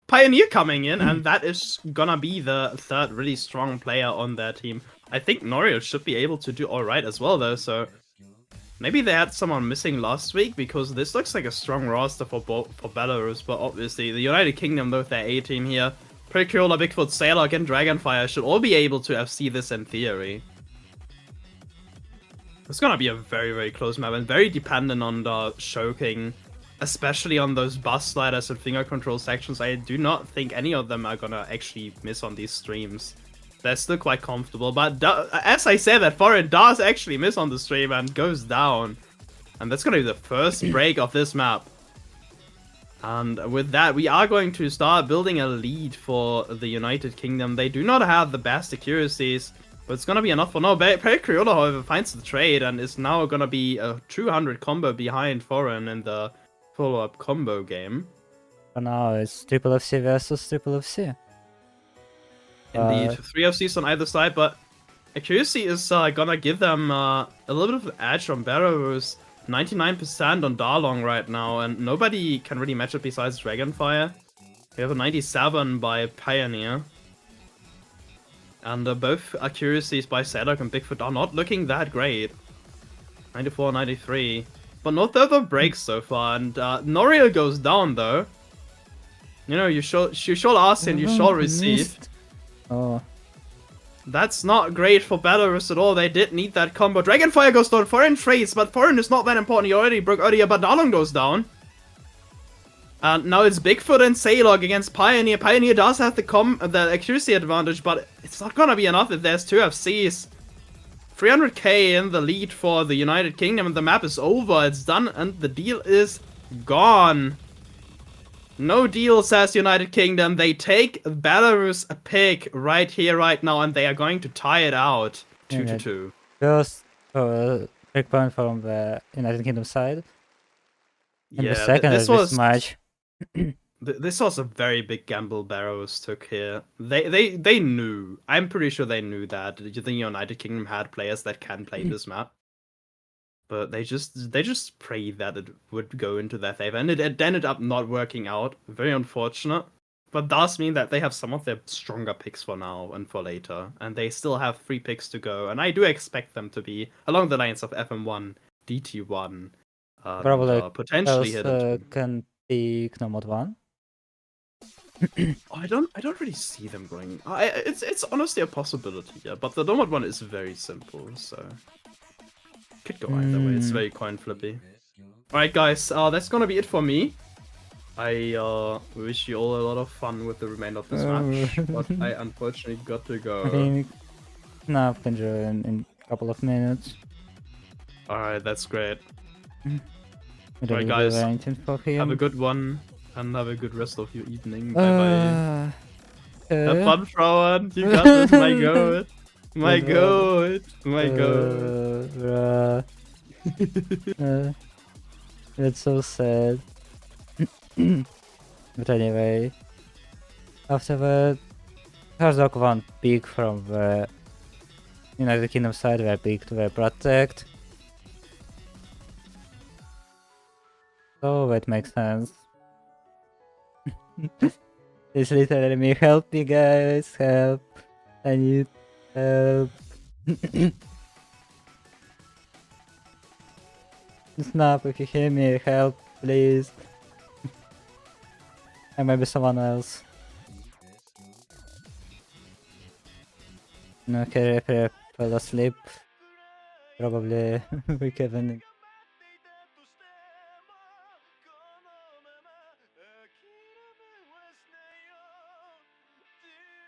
Speaker 3: Pioneer coming in, and that is gonna be the third really strong player on their team. I think Norio should be able to do alright as well, though, so maybe they had someone missing last week, because this looks like a strong roster for Belarus, but obviously the United Kingdom, with their A team here, Precuriola, Bigfoot, Sailor, and Dragonfire FC all be able to FC this in theory. It's gonna be a very, very close map and very dependent on the choking, especially on those bus sliders and finger control sections. I do not think any of them are gonna actually miss on these streams. They're still quite comfortable, but as I said, that Foreign does actually miss on the stream and goes down. And that's gonna be the first break of this map. And with that, we are going to start building a lead for the United Kingdom. They do not have the best accuracies, but it's gonna be enough for now. Precuriola, however, finds the trade and is now gonna be a 200 combo behind Foreign in the follow-up combo game.
Speaker 1: For now, it's Triple FC versus Triple FC.
Speaker 3: Indeed, 3 FCs on either side, but accuracy is gonna give them a little bit of an edge on Belarus. 99% on Darlong right now, and nobody can really match it besides Dragonfire. We have a 97 by Pioneer. And both accuracies by Sadok and Bigfoot are not looking that great. 94, 93. but no further breaks so far. And Noria goes down though. You know, you shall ask and you shall receive.
Speaker 1: Missed. Oh,
Speaker 3: That's not great for Belarus at all. They did need that combo. Dragonfire goes down. Foreign trades, but Foreign is not that important. He already broke earlier, but Darlon goes down. And now it's Bigfoot and Sailog against Pioneer. Pioneer does have the accuracy advantage, but it's not gonna be enough if there's two FCs. 300k in the lead for the United Kingdom, and the map is over. It's done, and the deal is gone. No deal, says United Kingdom. They take Belarus a pick right here, right now, and they are going to tie it out. 2-2.
Speaker 1: just big point from the United Kingdom side. And the
Speaker 3: Yeah,
Speaker 1: second
Speaker 3: this
Speaker 1: of this
Speaker 3: was
Speaker 1: match.
Speaker 3: this was a very big gamble Belarus took here. They knew. I'm pretty sure they knew that the United Kingdom had players that can play this map. But they just prayed that it would go into their favor, and it ended up not working out. Very unfortunate. But does mean that they have some of their stronger picks for now and for later, and they still have 3 picks to go. And I do expect them to be along the lines of FM1, DT1,
Speaker 1: Probably
Speaker 3: potentially Hidden
Speaker 1: else
Speaker 3: 2.
Speaker 1: can pick Nomad 1.
Speaker 3: I don't really see them going. It's honestly a possibility, yeah. But the Nomad one is very simple, so could go either way. It's very coin flippy. Alright, guys, that's gonna be it for me. I wish you all a lot of fun with the remainder of this match, but I unfortunately got to go.
Speaker 1: I think Snap can join in a couple of minutes.
Speaker 3: Alright, that's great.
Speaker 1: We don't
Speaker 3: Alright,
Speaker 1: do
Speaker 3: guys,
Speaker 1: anything for him.
Speaker 3: have a good one, and have a good rest of your evening. Bye bye. Have fun, Frauen. You got this. My god. My god. My god.
Speaker 1: Bruh. It's so sad. But anyway, after that, Herzog one pick from the United Kingdom side, they picked the Protect. So that makes sense. It's literally me, help me guys, help. I need help. Snap, if you hear me, help, please. And maybe someone else. Okay, if I fell asleep, probably we can.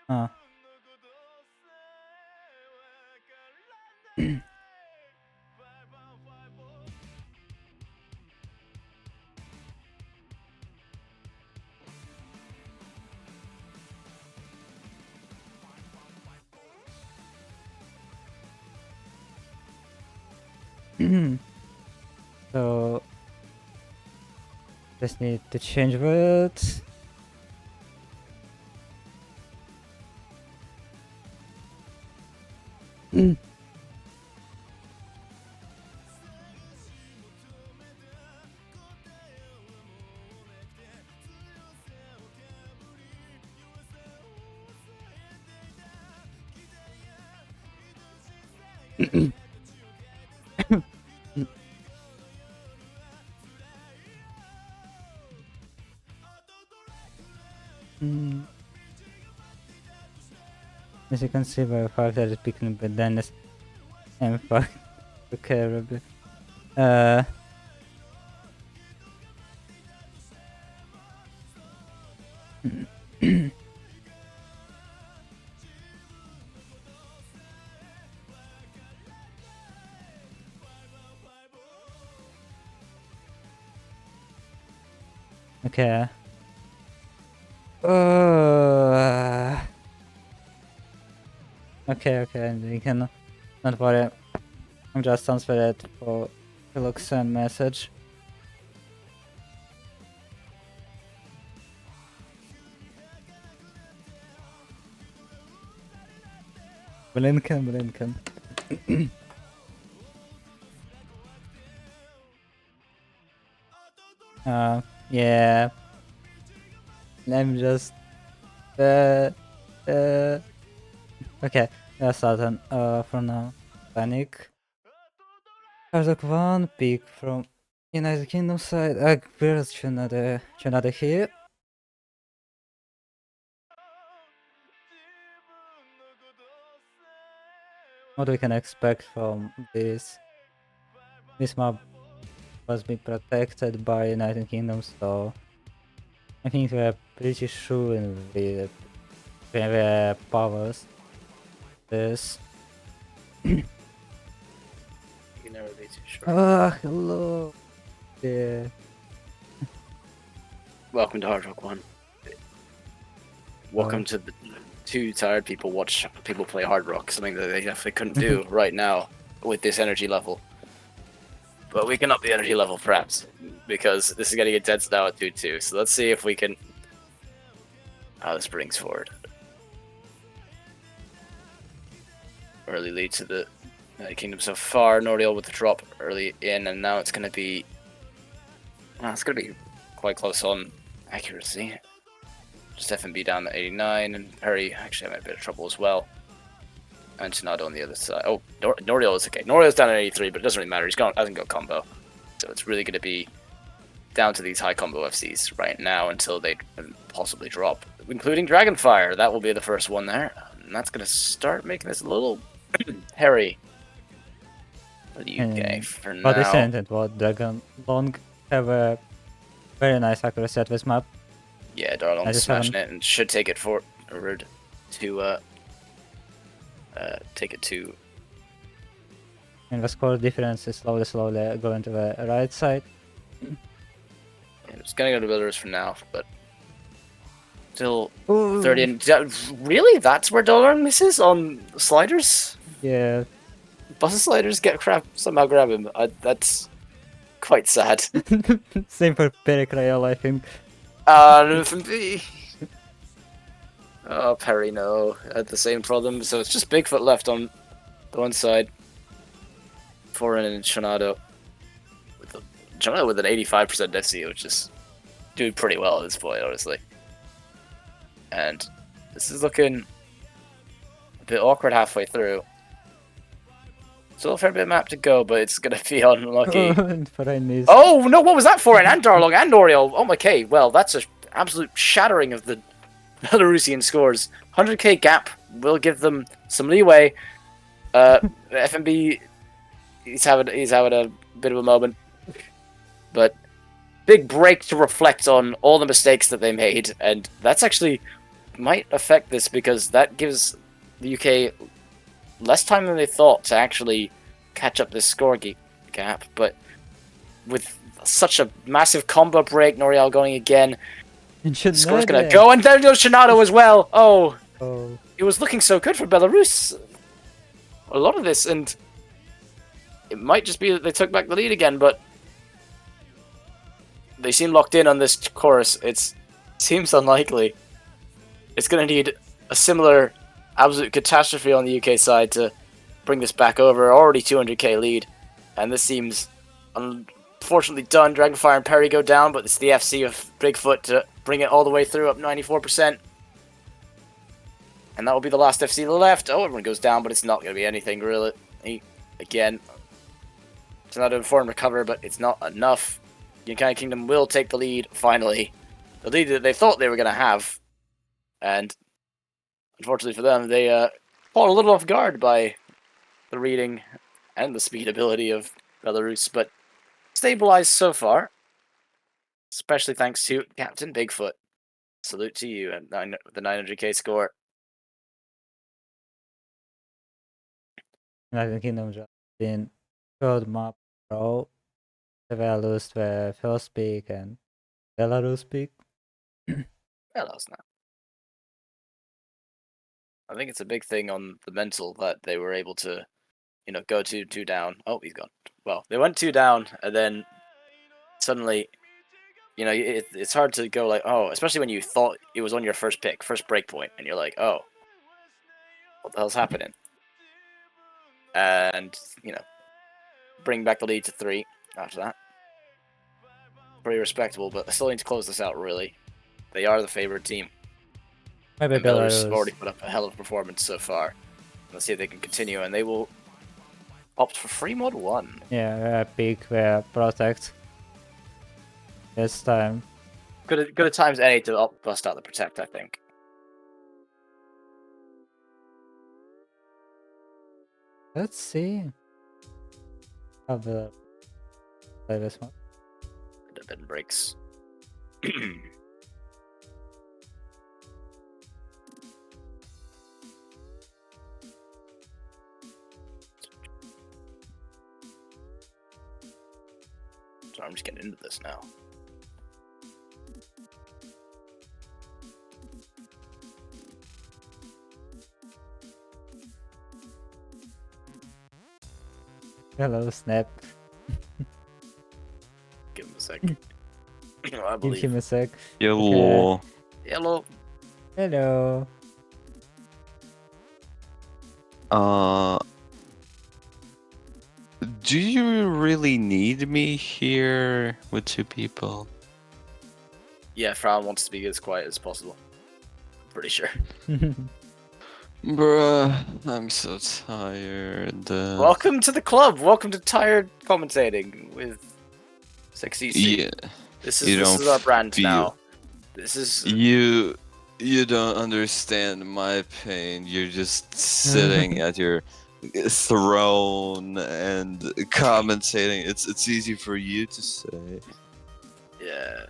Speaker 1: Ah. So just need to change words. As you can see, by fact that is picking the Dennis and fuck the Caribbean. Okay. Okay, you can not worry. I'm just transfer it for look send message. Blinken. Yeah. Let me just okay, that's certain for now. Panic. There's like one pick from United Kingdom side, where's Trinidad here? What we can expect from this? This map was being protected by United Kingdom, so I think we're pretty sure in the powers. This.
Speaker 4: You can never be too sure.
Speaker 1: Ah, hello. Yeah.
Speaker 4: Welcome to Hard Rock 1. Welcome to the two tired people watch people play Hard Rock, something that they definitely couldn't do right now with this energy level. But we can up the energy level perhaps, because this is getting intense now at 2-2. So let's see if we can how this brings forward. Early lead to the Kingdom so far. Nordial with the drop early in, and now it's going to be quite close on accuracy. Just FMB down to 89, and Perry actually having a bit of trouble as well. And Tsunado on the other side. Oh, Nordial is okay. Nordial's down at 83, but it doesn't really matter. Hasn't got combo. So it's really going to be down to these high combo FCs right now until they possibly drop. Including Dragonfire. That will be the first one there. And that's going to start making this a little hairy for the UK for now.
Speaker 1: But isn't it what Dragon Long have a very nice accuracy at this map?
Speaker 4: Yeah, Darlong smashing it and should take it forward to take it to.
Speaker 1: And the score difference is slowly going to the right side.
Speaker 4: It's gonna go to Belarus for now, but still
Speaker 1: Ooh.
Speaker 4: 30. And really, that's where Darlong misses on sliders.
Speaker 1: Yeah.
Speaker 4: Bus sliders somehow grab him. That's quite sad.
Speaker 1: Same for Pericrael, I think.
Speaker 4: FMB. Oh, Perry, no. Had the same problem. So it's just Bigfoot left on the one side. Foreign and Tsunado. Tsunado with an 85% FC, which is doing pretty well at this point, honestly. And this is looking a bit awkward halfway through. Still a fair bit of map to go, but it's going to be unlucky. Oh, no, what was that for? And Darlong and Oriel. Oh, okay, well, that's an absolute shattering of the Belarusian scores. 100k gap will give them some leeway. FMB, he's having a bit of a moment. But big break to reflect on all the mistakes that they made. And that's actually might affect this because that gives the UK less time than they thought to actually catch up this score gap, but with such a massive combo break, Noriel going again, the score's gonna go, and there goes Tsunado as well! Oh, it was looking so good for Belarus a lot of this, and it might just be that they took back the lead again, but they seem locked in on this chorus. It seems unlikely. It's gonna need a similar absolute catastrophe on the UK side to bring this back over. Already 200k lead, and this seems unfortunately done. Dragonfire and Perry go down, but it's the FC of Bigfoot to bring it all the way through, up 94%. And that will be the last FC left. Oh, everyone goes down, but it's not going to be anything really. Again, it's not a form recover, but it's not enough. United Kingdom will take the lead, finally. The lead that they thought they were going to have. And unfortunately for them, they caught a little off guard by the reading and the speed ability of Belarus, but stabilized so far, especially thanks to Captain Bigfoot. Salute to you and the 900k score.
Speaker 1: United Kingdom just in third map row. They lost the first pick and Belarus pick.
Speaker 4: Belarus now. I think it's a big thing on the mental that they were able to, go two down. Oh, he's gone. Well, they went 2 down, and then suddenly, it's hard to go like, oh, especially when you thought it was on your first pick, first break point, and you're like, oh, what the hell's happening? And, bring back the lead to 3 after that. Pretty respectable, but they still need to close this out, really. They are the favored team.
Speaker 1: Maybe
Speaker 4: Belarus have already put up a hell of a performance so far. Let's see if they can continue, and they will opt for free mod 1.
Speaker 1: Yeah, pick Protect. This time.
Speaker 4: Good at times any to bust out the protect, I think.
Speaker 1: Let's see how the play this one.
Speaker 4: It then breaks. So I'm just getting into this now.
Speaker 1: Hello, Snap.
Speaker 4: Give him a sec.
Speaker 1: Mm.
Speaker 4: I
Speaker 1: Give
Speaker 4: believe.
Speaker 1: him a sec.
Speaker 5: Hello.
Speaker 4: Yellow.
Speaker 1: Hello.
Speaker 5: Do you really need me here with 2 people?
Speaker 4: Yeah, Frown wants to be as quiet as possible. I'm pretty sure.
Speaker 5: Bruh, I'm so tired.
Speaker 4: Welcome to the club. Welcome to tired commentating with 6EC.
Speaker 5: Yeah,
Speaker 4: This
Speaker 5: you
Speaker 4: is
Speaker 5: don't
Speaker 4: our brand
Speaker 5: feel-
Speaker 4: now. This is
Speaker 5: you don't understand my pain. You're just sitting at your throne and commentating. It's easy for you to say.
Speaker 4: yeah.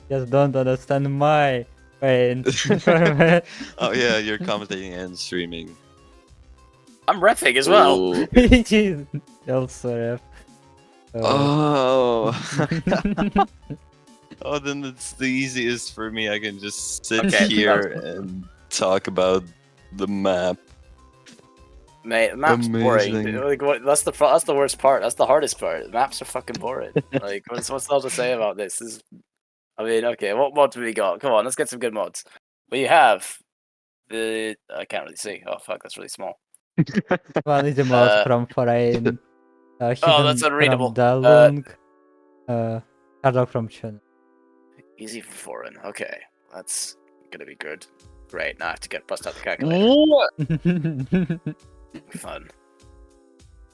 Speaker 1: Just don't understand my pain.
Speaker 5: Oh yeah, you're commentating and streaming.
Speaker 4: I'm refing as well.
Speaker 5: Ooh.
Speaker 1: Jeez. Also ref.
Speaker 5: Oh. Oh, then it's the easiest for me. I can just sit
Speaker 4: Okay,
Speaker 5: here and talk about the map.
Speaker 4: Mate, the map's boring.
Speaker 5: Amazing.
Speaker 4: Like, that's the worst part. That's the hardest part. The maps are fucking boring. Like, what's all to say about this? I mean, okay, what mods have we got? Come on, let's get some good mods. We have the I can't really see. Oh fuck, that's really small.
Speaker 1: One is the mod from Foreign.
Speaker 4: Oh,
Speaker 1: Hidden
Speaker 4: that's unreadable.
Speaker 1: from Dalung. Hardlock from Chun.
Speaker 4: Easy for foreign. Okay, that's gonna be good. Great. Now I have to bust out the calculator.
Speaker 5: What?
Speaker 4: Fun.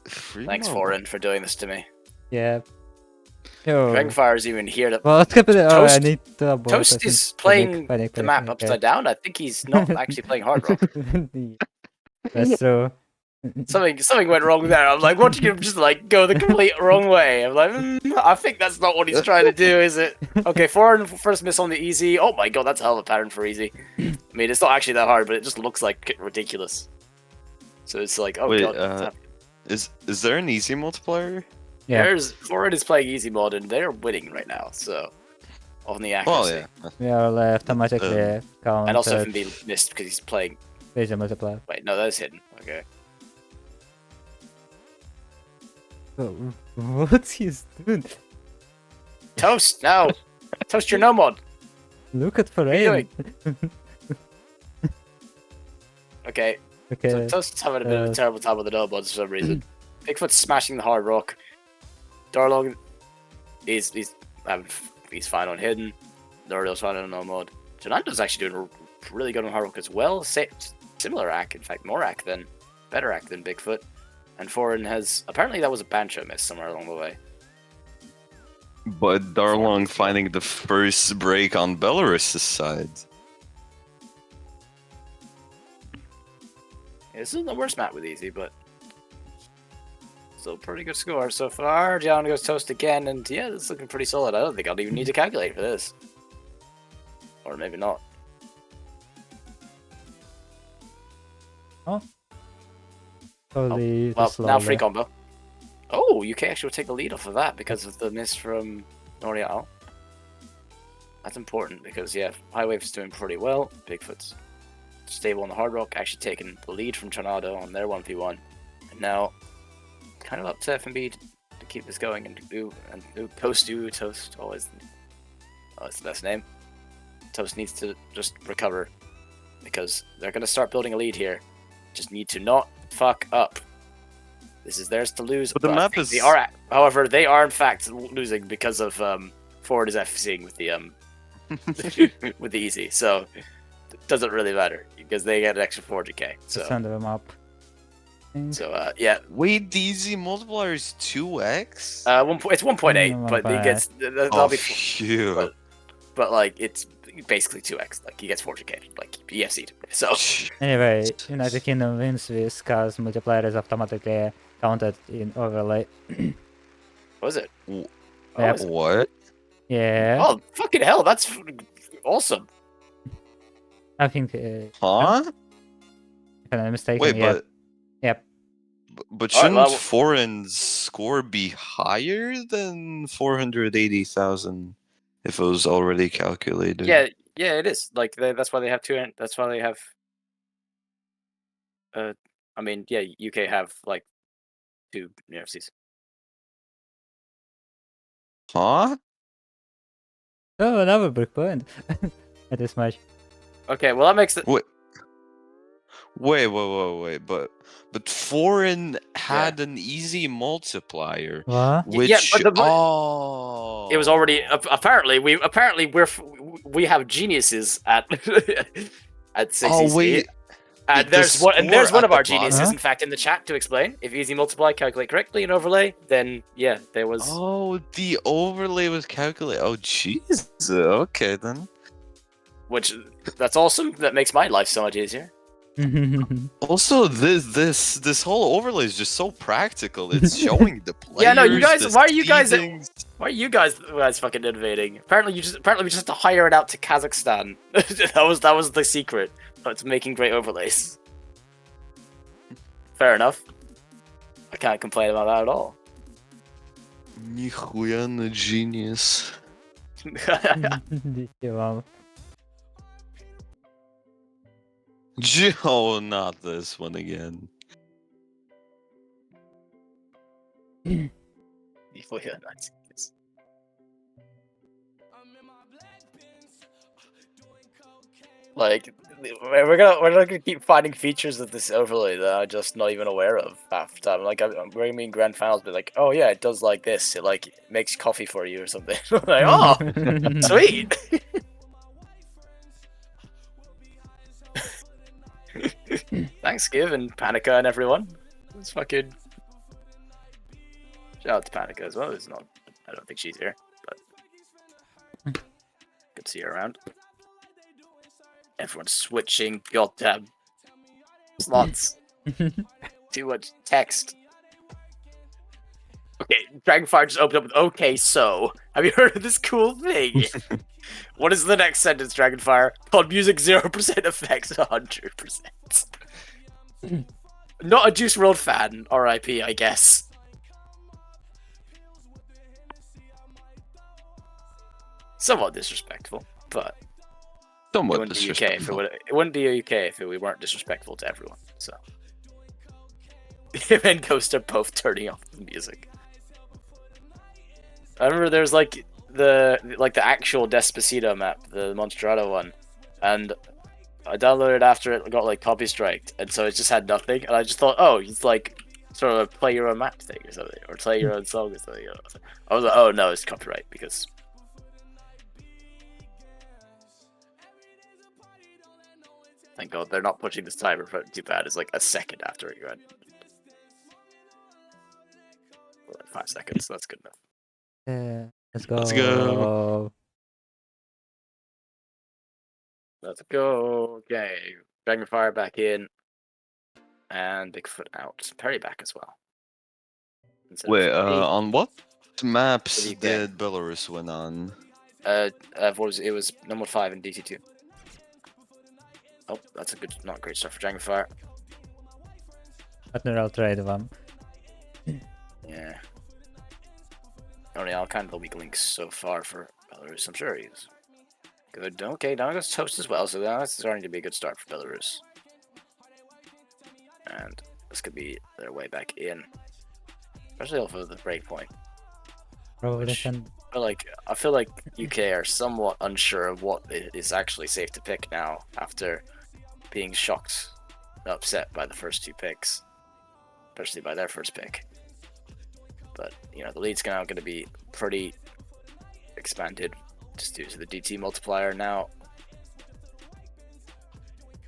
Speaker 5: Free
Speaker 4: Thanks,
Speaker 5: mode?
Speaker 4: foreign, for doing this to me.
Speaker 1: Yeah. Yo.
Speaker 4: Dragonfire's even here to.
Speaker 1: Well, what's happening? Oh, I
Speaker 4: Toast-
Speaker 1: need to abort. I
Speaker 4: Toast
Speaker 1: think.
Speaker 4: is playing
Speaker 1: Panic,
Speaker 4: the map upside down. I think he's not actually playing hard rock.
Speaker 1: That's true.
Speaker 4: Something went wrong there. I'm like, watching him just like go the complete wrong way. I'm like, I think that's not what he's trying to do, is it? Okay, foreign first miss on the easy. Oh my god, that's a hell of a pattern for easy. I mean, it's not actually that hard, but it just looks like ridiculous. So it's like, oh
Speaker 5: Wait,
Speaker 4: god. what's happening?
Speaker 5: is there an easy multiplayer?
Speaker 1: Yeah.
Speaker 4: Foreign is playing easy mod and they're winning right now. So on the
Speaker 5: Well,
Speaker 4: accuracy,
Speaker 5: yeah.
Speaker 1: We are left automatically count.
Speaker 4: and also FMB missed because he's playing.
Speaker 1: There's a multiplier.
Speaker 4: Wait, no, that's hidden. Okay.
Speaker 1: Oh, what's he doing?
Speaker 4: Toast, no! Toast your no mod!
Speaker 1: Look at
Speaker 4: What are you
Speaker 1: Foreign.
Speaker 4: Okay,
Speaker 1: Okay.
Speaker 4: so Toast's having a bit of a terrible time with the no mods for some reason. Bigfoot's smashing the hard rock. Darlong, he's fine on hidden. Darlong's fine on no mod. Janando's actually doing really good on hard rock as well. Similar act, in fact, better act than Bigfoot. And Foreign has apparently that was a Bancho miss somewhere along the way.
Speaker 5: But Darlong finding the first break on Belarus' side.
Speaker 4: Yeah, this isn't the worst map with easy, but still pretty good score so far. Down goes Toast again, and yeah, it's looking pretty solid. I don't think I'll even need to calculate for this. Or maybe not.
Speaker 1: Slowly,
Speaker 4: Well, now
Speaker 1: slowly.
Speaker 4: free combo. Oh, UK actually will take the lead off of that because of the miss from Norial. That's important because, yeah, High Wave's doing pretty well. Bigfoot's stable on the hard rock, actually taking the lead from Tornado on their 1v1. And now, kind of up to FMB to keep this going and do Toast. Always, it's the best name. Toast needs to just recover because they're going to start building a lead here. Just need to not fuck up. This is theirs to lose.
Speaker 5: But the map is...
Speaker 4: However, they are in fact losing because of Ford is FCing with the with the easy. So it doesn't really matter because they get an extra 400k. So
Speaker 1: Send them up. think.
Speaker 4: So yeah,
Speaker 5: Wait, the easy multiplier is 2x?
Speaker 4: it's 1.8, but he
Speaker 1: 1.8.
Speaker 4: gets
Speaker 5: Oh,
Speaker 4: that'll be
Speaker 5: phew.
Speaker 4: but like it's basically 2x. Like he gets 40k. Like he EFC'd. So
Speaker 1: Anyway, United Kingdom wins with cause multiplier is automatically counted in overlay.
Speaker 4: what was it?
Speaker 5: W-
Speaker 4: Oh,
Speaker 1: Yep.
Speaker 4: is it?
Speaker 5: What?
Speaker 1: Yeah,
Speaker 4: Oh, fucking hell! That's awesome.
Speaker 1: I think.
Speaker 5: Huh?
Speaker 1: If I'm not mistaken,
Speaker 5: Wait,
Speaker 1: yep. Yep.
Speaker 5: but
Speaker 4: Alright,
Speaker 5: shouldn't
Speaker 4: well-
Speaker 5: foreign's score be higher than 480,000 if it was already calculated?
Speaker 4: Yeah, it is. Like that's why they have two. That's why they have. I mean, yeah, UK have like 2 universities.
Speaker 5: Huh?
Speaker 1: Oh, another big point. At this match.
Speaker 4: Okay, well that makes it.
Speaker 5: Wait, but foreign had an easy multiplier,
Speaker 1: What?
Speaker 5: which
Speaker 4: Yeah, but
Speaker 5: oh,
Speaker 4: it was already apparently we have geniuses at at 6
Speaker 5: oh wait,
Speaker 4: and
Speaker 5: the
Speaker 4: there's one
Speaker 5: score
Speaker 4: of
Speaker 5: at
Speaker 4: our
Speaker 5: the
Speaker 4: geniuses
Speaker 1: bottom?
Speaker 4: in fact in the chat to explain. If easy multiply calculate correctly and overlay, then yeah, there was
Speaker 5: oh, the overlay was calculated. Oh jeez, okay then.
Speaker 4: which that's awesome. That makes my life so much easier.
Speaker 5: Also, this whole overlay is just so practical. It's showing the players.
Speaker 4: Yeah, no, you guys.
Speaker 5: the
Speaker 4: Why are you guys?
Speaker 5: seedings.
Speaker 4: Why are you guys fucking innovating? Apparently we just have to hire it out to Kazakhstan. that was the secret. It's making great overlays. Fair enough. I can't complain about that at all.
Speaker 5: Нихуя на genius.
Speaker 1: Wow.
Speaker 5: Oh, not this one again.
Speaker 4: Like we're gonna keep finding features of this overlay that I'm just not even aware of half the time. Like we're gonna be in grand finals, but like, oh yeah, it does like this. It like makes coffee for you or something. Like, oh, sweet. Thanks, Give and Panica and everyone. It's fucking. Shout out to Panica as well. It's not. I don't think she's here, but good to see her around. Everyone's switching goddamn slots. Too much text. Okay, Dragonfire just opened up with okay, so have you heard of this cool thing? What is the next sentence, Dragonfire? Called music 0% effects 100%. Not a Juice WRLD fan, RIP, I guess. Somewhat disrespectful, but
Speaker 5: Somewhat
Speaker 4: it wouldn't be UK if it wouldn't be UK if we weren't disrespectful to everyone. So him and Ghost are both turning off the music. I remember there's like the actual Despacito map, the Monsterado one, and I downloaded it after it got like copy striked, and so it just had nothing, and I just thought, oh, it's like sort of a play your own map thing or something, or play your own song or something. You know? I was like, oh no, it's copyright because. Thank God they're not pushing this timer for too bad. It's like a second after it ran. Like 5 seconds, so that's good enough.
Speaker 1: Yeah, let's go.
Speaker 5: Let's go.
Speaker 4: Let's go. Okay. Dragonfire back in. And Bigfoot out. Perry back as well. Instead
Speaker 5: Wait,
Speaker 4: of me.
Speaker 5: on what maps
Speaker 4: UK.
Speaker 5: did Belarus win on?
Speaker 4: What was it? It was number 5 in DT2. Oh, that's a good, not great start for Dragonfire.
Speaker 1: Partner trade one.
Speaker 4: Yeah. Only all kind of the weak links so far for Belarus. I'm sure he's good. Okay, now goes Toast as well, so that's starting to be a good start for Belarus. And this could be their way back in, especially off of the breakpoint.
Speaker 1: Probably
Speaker 4: Which-
Speaker 1: can.
Speaker 4: I feel like UK are somewhat unsure of what is actually safe to pick now after being shocked and upset by the first 2 picks, especially by their first pick. But you know the lead's now going to be pretty expanded just due to the DT multiplier now.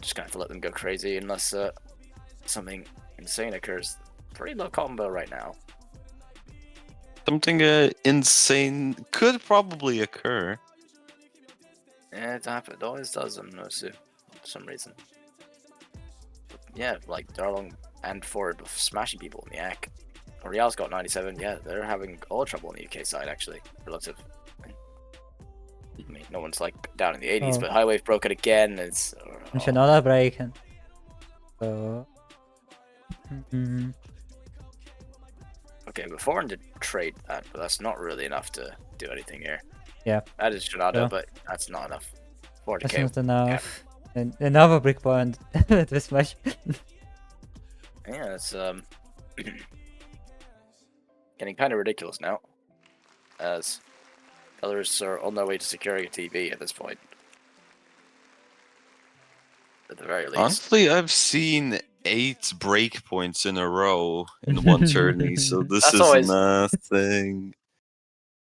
Speaker 4: Just gonna have to let them go crazy unless something Insane occurs. Pretty low combo right now.
Speaker 5: Something insane could probably occur.
Speaker 4: Yeah, it always does on Nosu for some reason. But yeah, like Darlong and Ford smashing people in the act. Real's got 97. Yeah, they're having all trouble on the UK side actually. Relative. I mean, no one's like down in the 80s,
Speaker 1: Oh.
Speaker 4: but High Wave broke it again. It's
Speaker 1: And Shinoda breaking. So.
Speaker 4: okay. Before did trade that, but that's not really enough to do anything here.
Speaker 1: Yeah.
Speaker 4: That is Shinoda,
Speaker 1: Yeah.
Speaker 4: but that's not enough. 40k.
Speaker 1: That's not enough. And another brick point this match.
Speaker 4: Yeah, it's getting kind of ridiculous now, as Belarus are on their way to securing a TB at this point. At the very least.
Speaker 5: Honestly, I've seen 8 breakpoints in a row in one tourney, so this
Speaker 4: That's
Speaker 5: is
Speaker 4: always-
Speaker 5: nothing.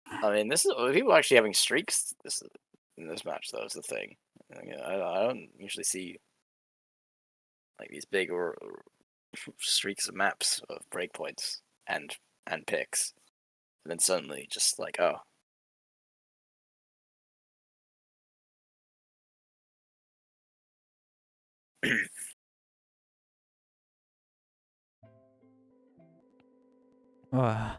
Speaker 4: I mean, this is people actually having streaks in this match, though, is the thing. I don't usually see like these big or streaks of maps of breakpoints and picks, and then suddenly just like, oh.
Speaker 1: Wow.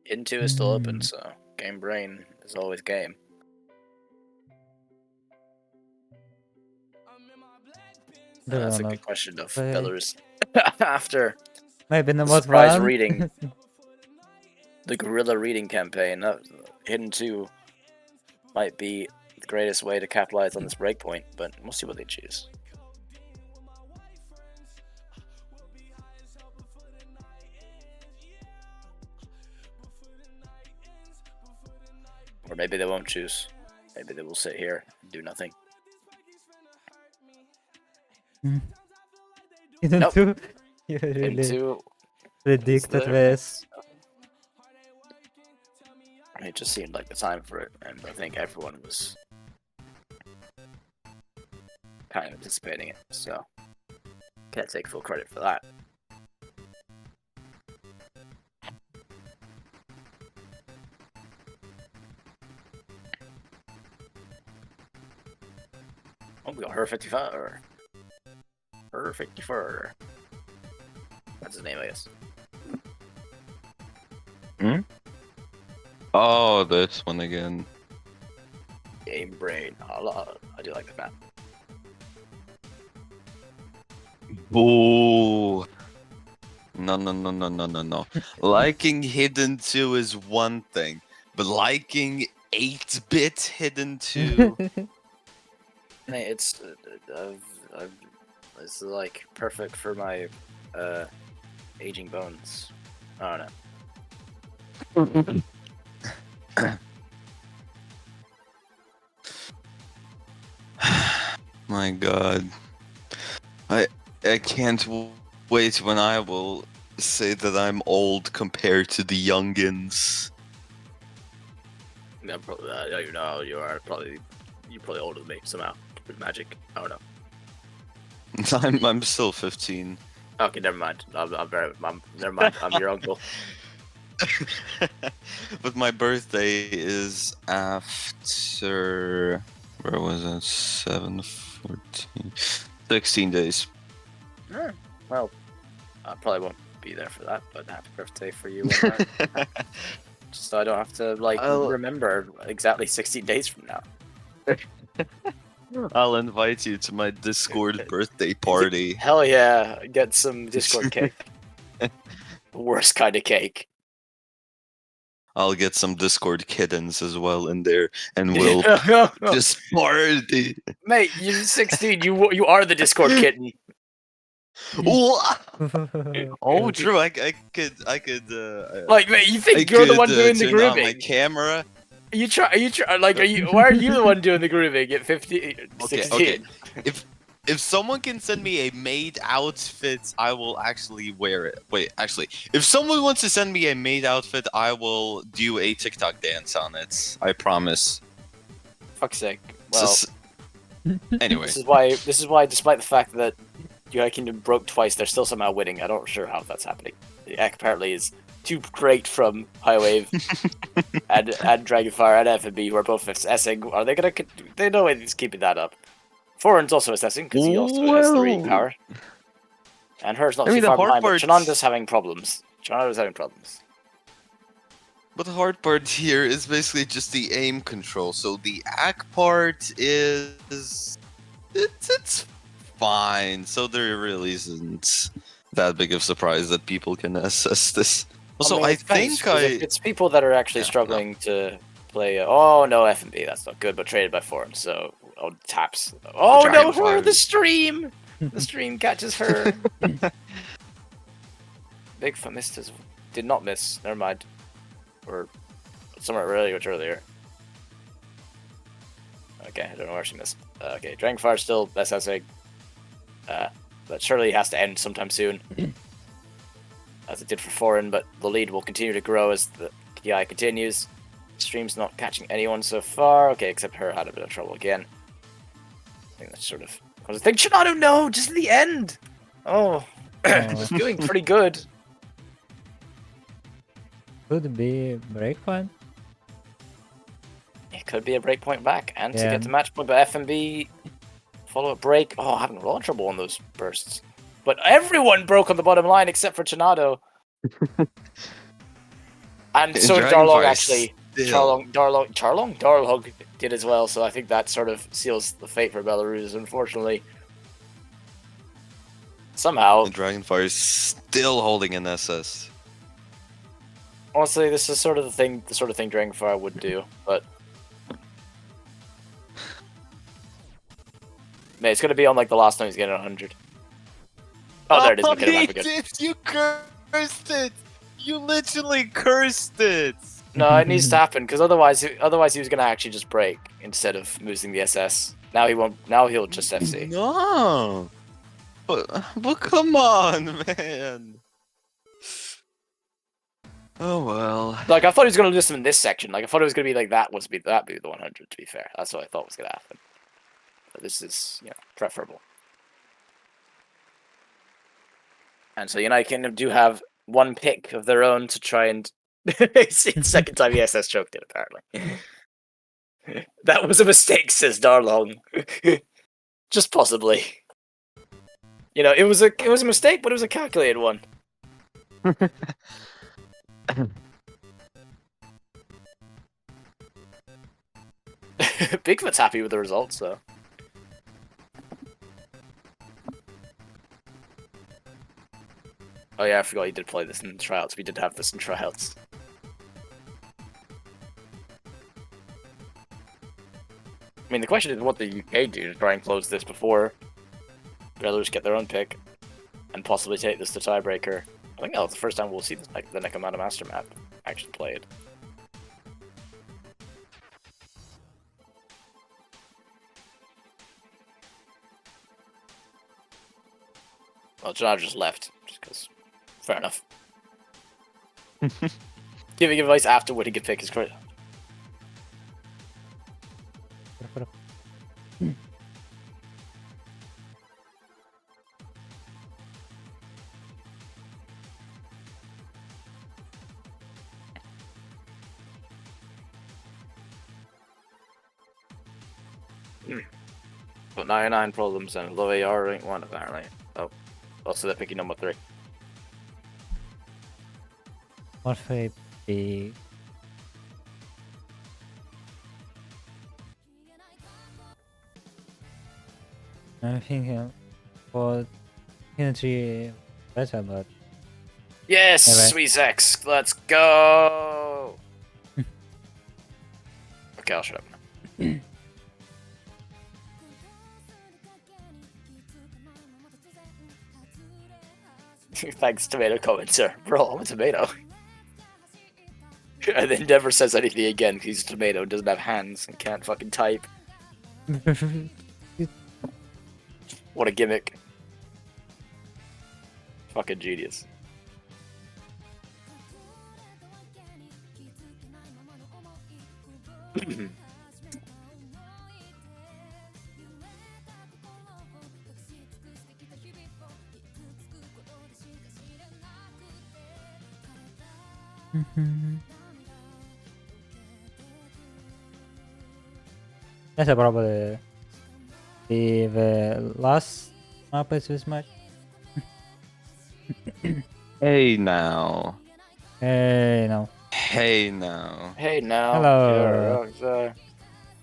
Speaker 4: Into is still open, so game brain is always game. That's a good question of
Speaker 1: play.
Speaker 4: Belarus after
Speaker 1: Maybe the
Speaker 4: the
Speaker 1: mod
Speaker 4: surprise
Speaker 1: one.
Speaker 4: reading, the guerrilla reading campaign. Hidden 2 might be the greatest way to capitalize on this breakpoint, but we'll see what they choose. Or maybe they won't choose. Maybe they will sit here and do nothing.
Speaker 1: Hidden
Speaker 4: Nope.
Speaker 1: 2? You really
Speaker 4: Into
Speaker 1: predicted
Speaker 4: there.
Speaker 1: this.
Speaker 4: It just seemed like the time for it, and I think everyone was kind of anticipating it, so can't take full credit for that. Oh, we got her 54. Her 54. That's his name, I guess.
Speaker 5: Oh, this one again.
Speaker 4: Game brain. I do like the map.
Speaker 5: Ooh. No. Liking Hidden 2 is one thing, but liking 8-bit Hidden 2...
Speaker 4: Hey, it's it's like perfect for my aging bones. I don't know.
Speaker 5: My god. I can't wait when I will say that I'm old compared to the youngins.
Speaker 4: Yeah, probably. You know, you're probably older than me somehow. With magic. I don't know.
Speaker 5: I'm still 15.
Speaker 4: Okay, never mind. Never mind. I'm your uncle.
Speaker 5: But my birthday is after... Where was it? 7, 14... 16 days.
Speaker 4: Well, I probably won't be there for that, but happy birthday for you. Just so I don't have to remember exactly 16 days from now.
Speaker 5: I'll invite you to my Discord birthday party.
Speaker 4: Hell yeah, get some Discord cake. Worst kind of cake.
Speaker 5: I'll get some Discord kittens as well in there, and we'll just party.
Speaker 4: Mate, you're 16. You are the Discord kitten.
Speaker 5: Oh, true. I could.
Speaker 4: Like, mate, you think you're the one doing the
Speaker 5: turn on my
Speaker 4: grooving?
Speaker 5: camera.
Speaker 4: Why are you the one doing the grooving at 15? 16?
Speaker 5: Okay. If someone can send me a maid outfit, I will actually wear it. Wait, actually, if someone wants to send me a maid outfit, I will do a TikTok dance on it. I promise.
Speaker 4: Fuck's sake. Well,
Speaker 5: Anyway,
Speaker 4: this is why, despite the fact that United Kingdom broke twice, they're still somehow winning. I don't sure how that's happening. The Ek apparently is too great from High Wave and Dragonfire and FNB, who are both assessing. Are they gonna? They know he's keeping that up. Foreign's also assessing because he also has the reading power, and hers not
Speaker 5: I
Speaker 4: too
Speaker 5: mean, the
Speaker 4: far
Speaker 5: hard
Speaker 4: behind. But
Speaker 5: part's-
Speaker 4: Shenandoah's having problems. Shenandoah's having problems.
Speaker 5: but the hard part here is basically just the aim control. So the AC part is it's fine. So there really isn't that big of a surprise that people can assess this. Also,
Speaker 4: mean,
Speaker 5: I
Speaker 4: it depends,
Speaker 5: think
Speaker 4: 'cause if it's people that are actually struggling to play. Oh no, FNB, that's not good. But traded by Foreign, so taps. Oh no,
Speaker 5: Dragonfire.
Speaker 4: her the stream. The stream catches her. Bigfoot missed his. Did not miss. Never mind. Or somewhere earlier. Okay, I don't know where she missed. Okay, Dragonfire still SSing. But surely it has to end sometime soon. As it did for Foreign, but the lead will continue to grow as the KI continues. Stream's not catching anyone so far. Okay, except her had a bit of trouble again. I think that's sort of... I was thinking, Shinado, no! Just the end! Oh. It's doing pretty good.
Speaker 1: Could be breakpoint.
Speaker 4: It could be a breakpoint back, and to
Speaker 1: Yeah.
Speaker 4: get to match point, but FNB follow a break. Oh, having a lot of trouble on those bursts. But everyone broke on the bottom line except for Chinado. And so did Darlong, actually. Darlong did as well, so I think that sort of seals the fate for Belarus, unfortunately. Somehow.
Speaker 5: the Dragonfire is still holding an SS.
Speaker 4: Honestly, this is sort of the sort of thing Dragonfire would do, but man, it's gonna be on like the last time he's getting 100. Oh, there it is.
Speaker 5: Oh,
Speaker 4: We get him
Speaker 5: he
Speaker 4: back again.
Speaker 5: did! You cursed it! You literally cursed it!
Speaker 4: No, it needs to happen because otherwise he was gonna actually just break instead of losing the SS. Now he won't. Now he'll just FC.
Speaker 5: No! But come on, man! Oh well.
Speaker 4: Like I thought he was gonna lose him in this section. Like I thought it was gonna be like that be the 100. To be fair, that's what I thought was gonna happen. But this is preferable. And so United Kingdom do have one pick of their own to try and. It's the second time the SS choked it, apparently. That was a mistake, says Darlong. Just possibly. It was a mistake, but it was a calculated one. Bigfoot's happy with the results, though. Oh yeah, I forgot you did play this in tryouts. We did have this in tryouts. I mean, the question is what the UK do to try and close this before Belarus get their own pick and possibly take this to tiebreaker. I think that's the first time we'll see the Nekomata Master map actually played. Well, Janado just left, just because. Fair enough. Giving advice after winning a pick is great. But 99 problems and low AR rank 1 apparently. Oh, also they're picking number 3.
Speaker 1: What fate be? I'm thinking for energy better, but
Speaker 4: Yes,
Speaker 1: Anyway.
Speaker 4: Sweet Sex, let's go! Okay, I'll shut up now. Thanks, tomato commenter. Bro, I'm a tomato. And then never says anything again because he's a tomato, doesn't have hands, and can't fucking type. What a gimmick. Fucking genius.
Speaker 1: That's probably the last map is this match.
Speaker 5: Hey now.
Speaker 1: Hey, no.
Speaker 5: Hey now.
Speaker 4: Hey now.
Speaker 1: Hello.
Speaker 4: Play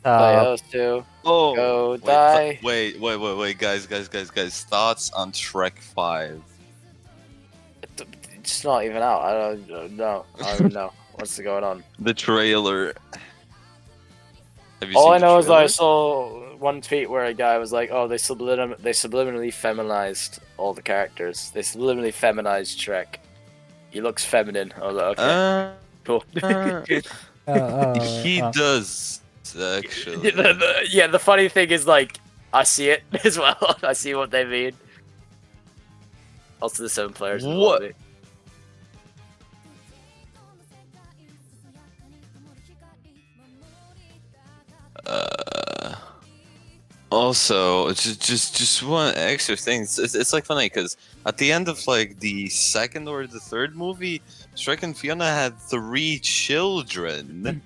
Speaker 1: Stop.
Speaker 4: those two.
Speaker 5: Oh,
Speaker 4: Go die.
Speaker 5: wait, guys. Thoughts on Trek 5?
Speaker 4: It's not even out. I don't know. I don't even know what's going on.
Speaker 5: The trailer. Have you
Speaker 4: All
Speaker 5: seen
Speaker 4: I
Speaker 5: the
Speaker 4: know is that I
Speaker 5: trailer?
Speaker 4: saw one tweet where a guy was like, "Oh, they subliminally feminized all the characters. They subliminally feminized Trek. He looks feminine." I was like, "Okay, cool."
Speaker 5: He
Speaker 1: Oh.
Speaker 5: does
Speaker 4: Yeah,
Speaker 5: actually.
Speaker 4: the funny thing is, like, I see it as well. I see what they mean. Also, the 7 players in the
Speaker 5: What?
Speaker 4: lobby.
Speaker 5: Also, just one extra thing. It's like funny because at the end of like the second or the third movie, Shrek and Fiona had 3 children,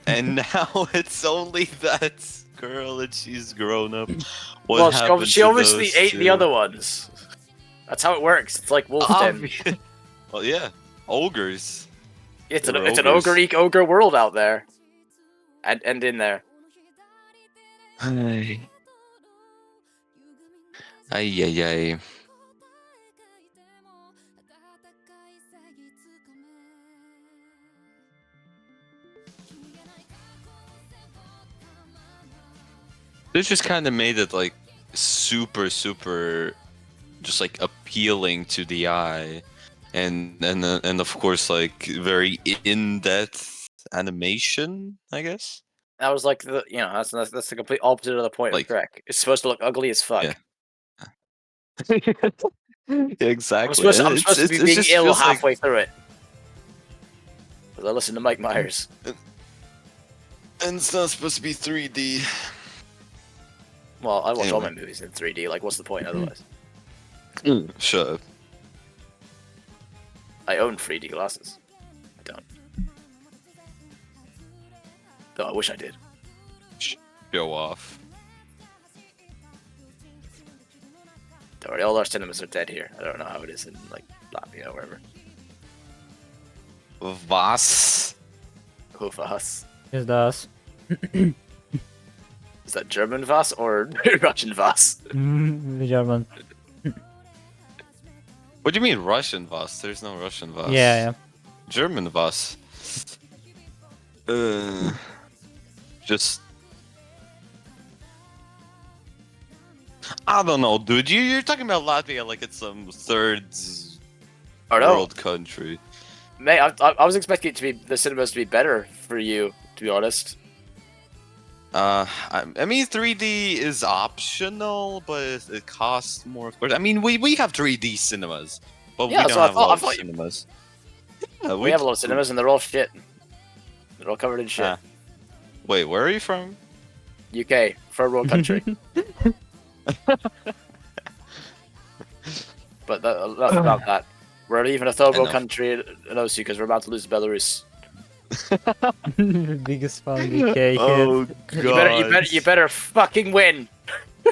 Speaker 5: and now it's only that girl and she's grown up. What
Speaker 4: Well,
Speaker 5: happened
Speaker 4: she
Speaker 5: to
Speaker 4: obviously
Speaker 5: those
Speaker 4: ate the
Speaker 5: two?
Speaker 4: other ones. That's how it works. It's like wolf den.
Speaker 5: Obvious. Well, yeah, ogres.
Speaker 4: It's
Speaker 5: They
Speaker 4: an
Speaker 5: were
Speaker 4: it's an
Speaker 5: ogres.
Speaker 4: ogre world out there, and in there.
Speaker 5: Ay, ay. This just kind of made it like super, just like appealing to the eye, and of course like very in-depth animation, I guess.
Speaker 4: That was like that's the complete opposite of the point of
Speaker 5: Like,
Speaker 4: Trek. It's supposed to look ugly as fuck.
Speaker 5: yeah. Exactly. And
Speaker 4: I'm supposed to be
Speaker 5: it
Speaker 4: being
Speaker 5: just
Speaker 4: ill
Speaker 5: feels like,
Speaker 4: halfway through it. Because I listen to Mike Myers.
Speaker 5: and it's not supposed to be 3D.
Speaker 4: Well, I watch all my
Speaker 5: Anyway.
Speaker 4: movies in 3D. Like, what's the point otherwise?
Speaker 5: Shut up.
Speaker 4: I own 3D glasses. I don't. Though I wish I did.
Speaker 5: Show off.
Speaker 4: Don't worry, all our cinemas are dead here. I don't know how it is in like Latvia or wherever.
Speaker 5: Was?
Speaker 4: Who was?
Speaker 1: Just us.
Speaker 4: Is that German was or Russian was?
Speaker 1: German.
Speaker 5: What do you mean Russian was? There's no Russian was.
Speaker 1: Yeah.
Speaker 5: German was. Just. I don't know, dude. You're talking about Latvia like it's some third
Speaker 4: Or no,
Speaker 5: world country.
Speaker 4: mate. I was expecting it to be the cinemas to be better for you, to be honest.
Speaker 5: I mean, 3D is optional, but it costs more, of course. I mean, we have 3D cinemas, but
Speaker 4: Yeah,
Speaker 5: we
Speaker 4: so
Speaker 5: don't
Speaker 4: I
Speaker 5: have a
Speaker 4: thought- I
Speaker 5: lot of
Speaker 4: thought you-
Speaker 5: cinemas. Yeah,
Speaker 4: We have a lot of cinemas and they're all shit. They're all covered in shit.
Speaker 5: Ah. Wait, where are you from?
Speaker 4: UK, third world country. But enough about that. We're even a third world
Speaker 5: Enough.
Speaker 4: country in OC because we're about to lose Belarus.
Speaker 1: Biggest fan UK here.
Speaker 5: Oh god!
Speaker 4: You better fucking win,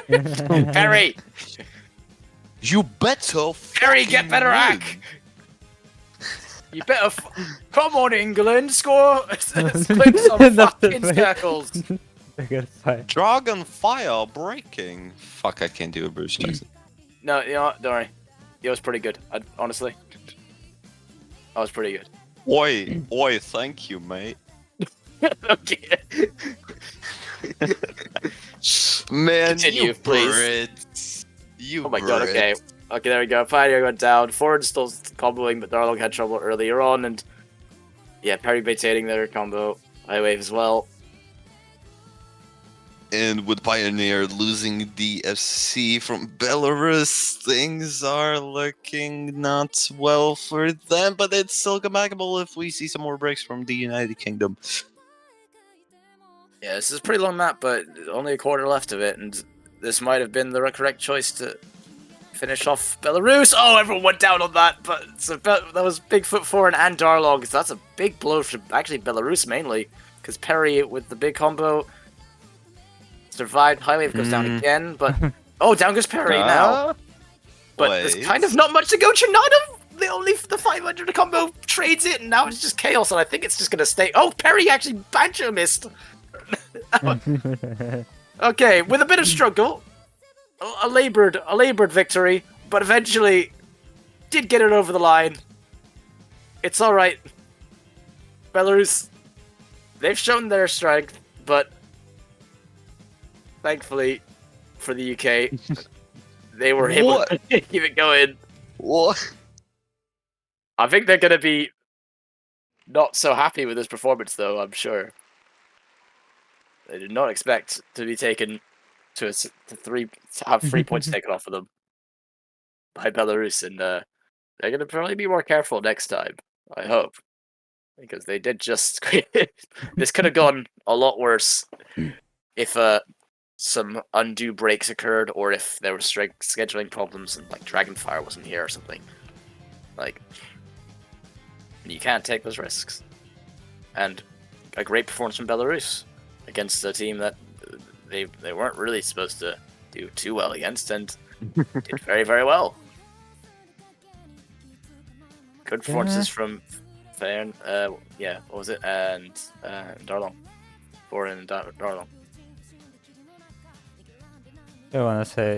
Speaker 4: Perry.
Speaker 5: You better.
Speaker 4: Perry, get
Speaker 5: fucking
Speaker 4: better
Speaker 5: win.
Speaker 4: hack. You better come on, England, score. Click some
Speaker 1: Enough to
Speaker 4: fucking
Speaker 1: play.
Speaker 4: circles.
Speaker 1: I got fired.
Speaker 5: Dragon fire breaking. Fuck, I can't do a Bruce Jackson.
Speaker 4: No, you know what? Don't worry. It was pretty good. Honestly, I was pretty good.
Speaker 5: Oi, thank you, mate.
Speaker 4: Okay.
Speaker 5: Man,
Speaker 4: Continue,
Speaker 5: you
Speaker 4: please.
Speaker 5: Brits. You
Speaker 4: Oh my god,
Speaker 5: Brits.
Speaker 4: okay. Okay, there we go. Pioneer went down. Ford still comboing, but Darlong had trouble earlier on, and yeah, Perry maintaining their combo. I wave as well.
Speaker 5: And with Pioneer losing the FC from Belarus, things are looking not well for them, but it's still comebackable if we see some more breaks from the United Kingdom.
Speaker 4: Yeah, this is a pretty long map, but only a quarter left of it, and this might have been the correct choice to finish off Belarus. Oh, everyone went down on that, but so that was Bigfoot foreign and Darlong. So that's a big blow for actually Belarus mainly, because Perry with the big combo survived. Highwave goes down again, but oh, down goes Perry now. But there's kind of not much to go. Trinado, the 500 combo trades it, and now it's just chaos, and I think it's just gonna stay. Oh, Perry actually Banjo missed. Okay, with a bit of struggle, a labored victory, but eventually did get it over the line. It's all right. Belarus, they've shown their strength, but thankfully for the UK, they were able to keep it going.
Speaker 5: What?
Speaker 4: I think they're gonna be not so happy with this performance, though. I'm sure they did not expect to be taken to have 3 points taken off of them by Belarus, and they're gonna probably be more careful next time. I hope, because they did just. This could have gone a lot worse if some undue breaks occurred, or if there were scheduling problems and like Dragonfire wasn't here or something. Like, you can't take those risks. And a great performance from Belarus against a team that they weren't really supposed to do too well against, and did very, very well. Good performances from Fairn, yeah, what was it? And Darlong. Foreign and Darlong.
Speaker 1: I wanna say.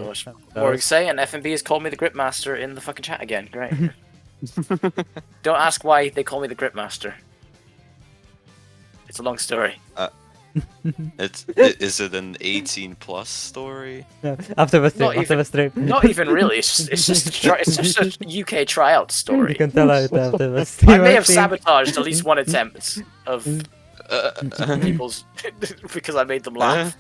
Speaker 4: Or say, and FNB has called me the Gripmaster in the fucking chat again. Great. Don't ask why they call me the Gripmaster. It's a long story.
Speaker 5: Is it an 18+ story?
Speaker 1: No, after the stream.
Speaker 4: Not even really. It's just a UK tryout story.
Speaker 1: You can tell out after the stream.
Speaker 4: I may have sabotaged at least one attempt of people's because I made them laugh.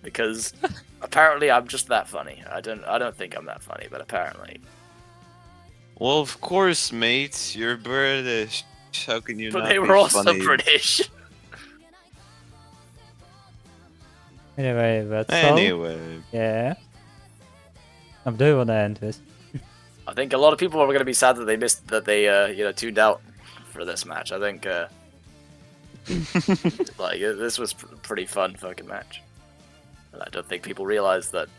Speaker 4: Because apparently I'm just that funny. I don't think I'm that funny, but apparently.
Speaker 5: Well, of course, mate. You're British. How can you
Speaker 4: But
Speaker 5: not
Speaker 4: they
Speaker 5: be
Speaker 4: were also
Speaker 5: funny?
Speaker 4: British.
Speaker 1: Anyway, that's all.
Speaker 5: Anyway.
Speaker 1: Yeah. I do want to end this.
Speaker 4: I think a lot of people are going to be sad that they tuned out for this match. I think like this was pretty fun fucking match. And I don't think people realize that.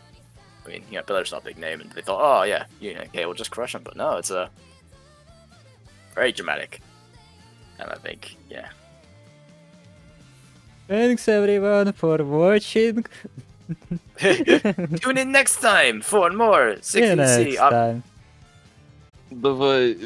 Speaker 4: I mean, Belarus not a big name, and they thought, oh yeah, okay, we'll just crush them. But no, it's very dramatic. And I think, yeah.
Speaker 1: Thanks everyone for watching.
Speaker 4: Tune in next time for more
Speaker 1: See you next
Speaker 4: 16C.
Speaker 1: time.
Speaker 5: Bye-bye.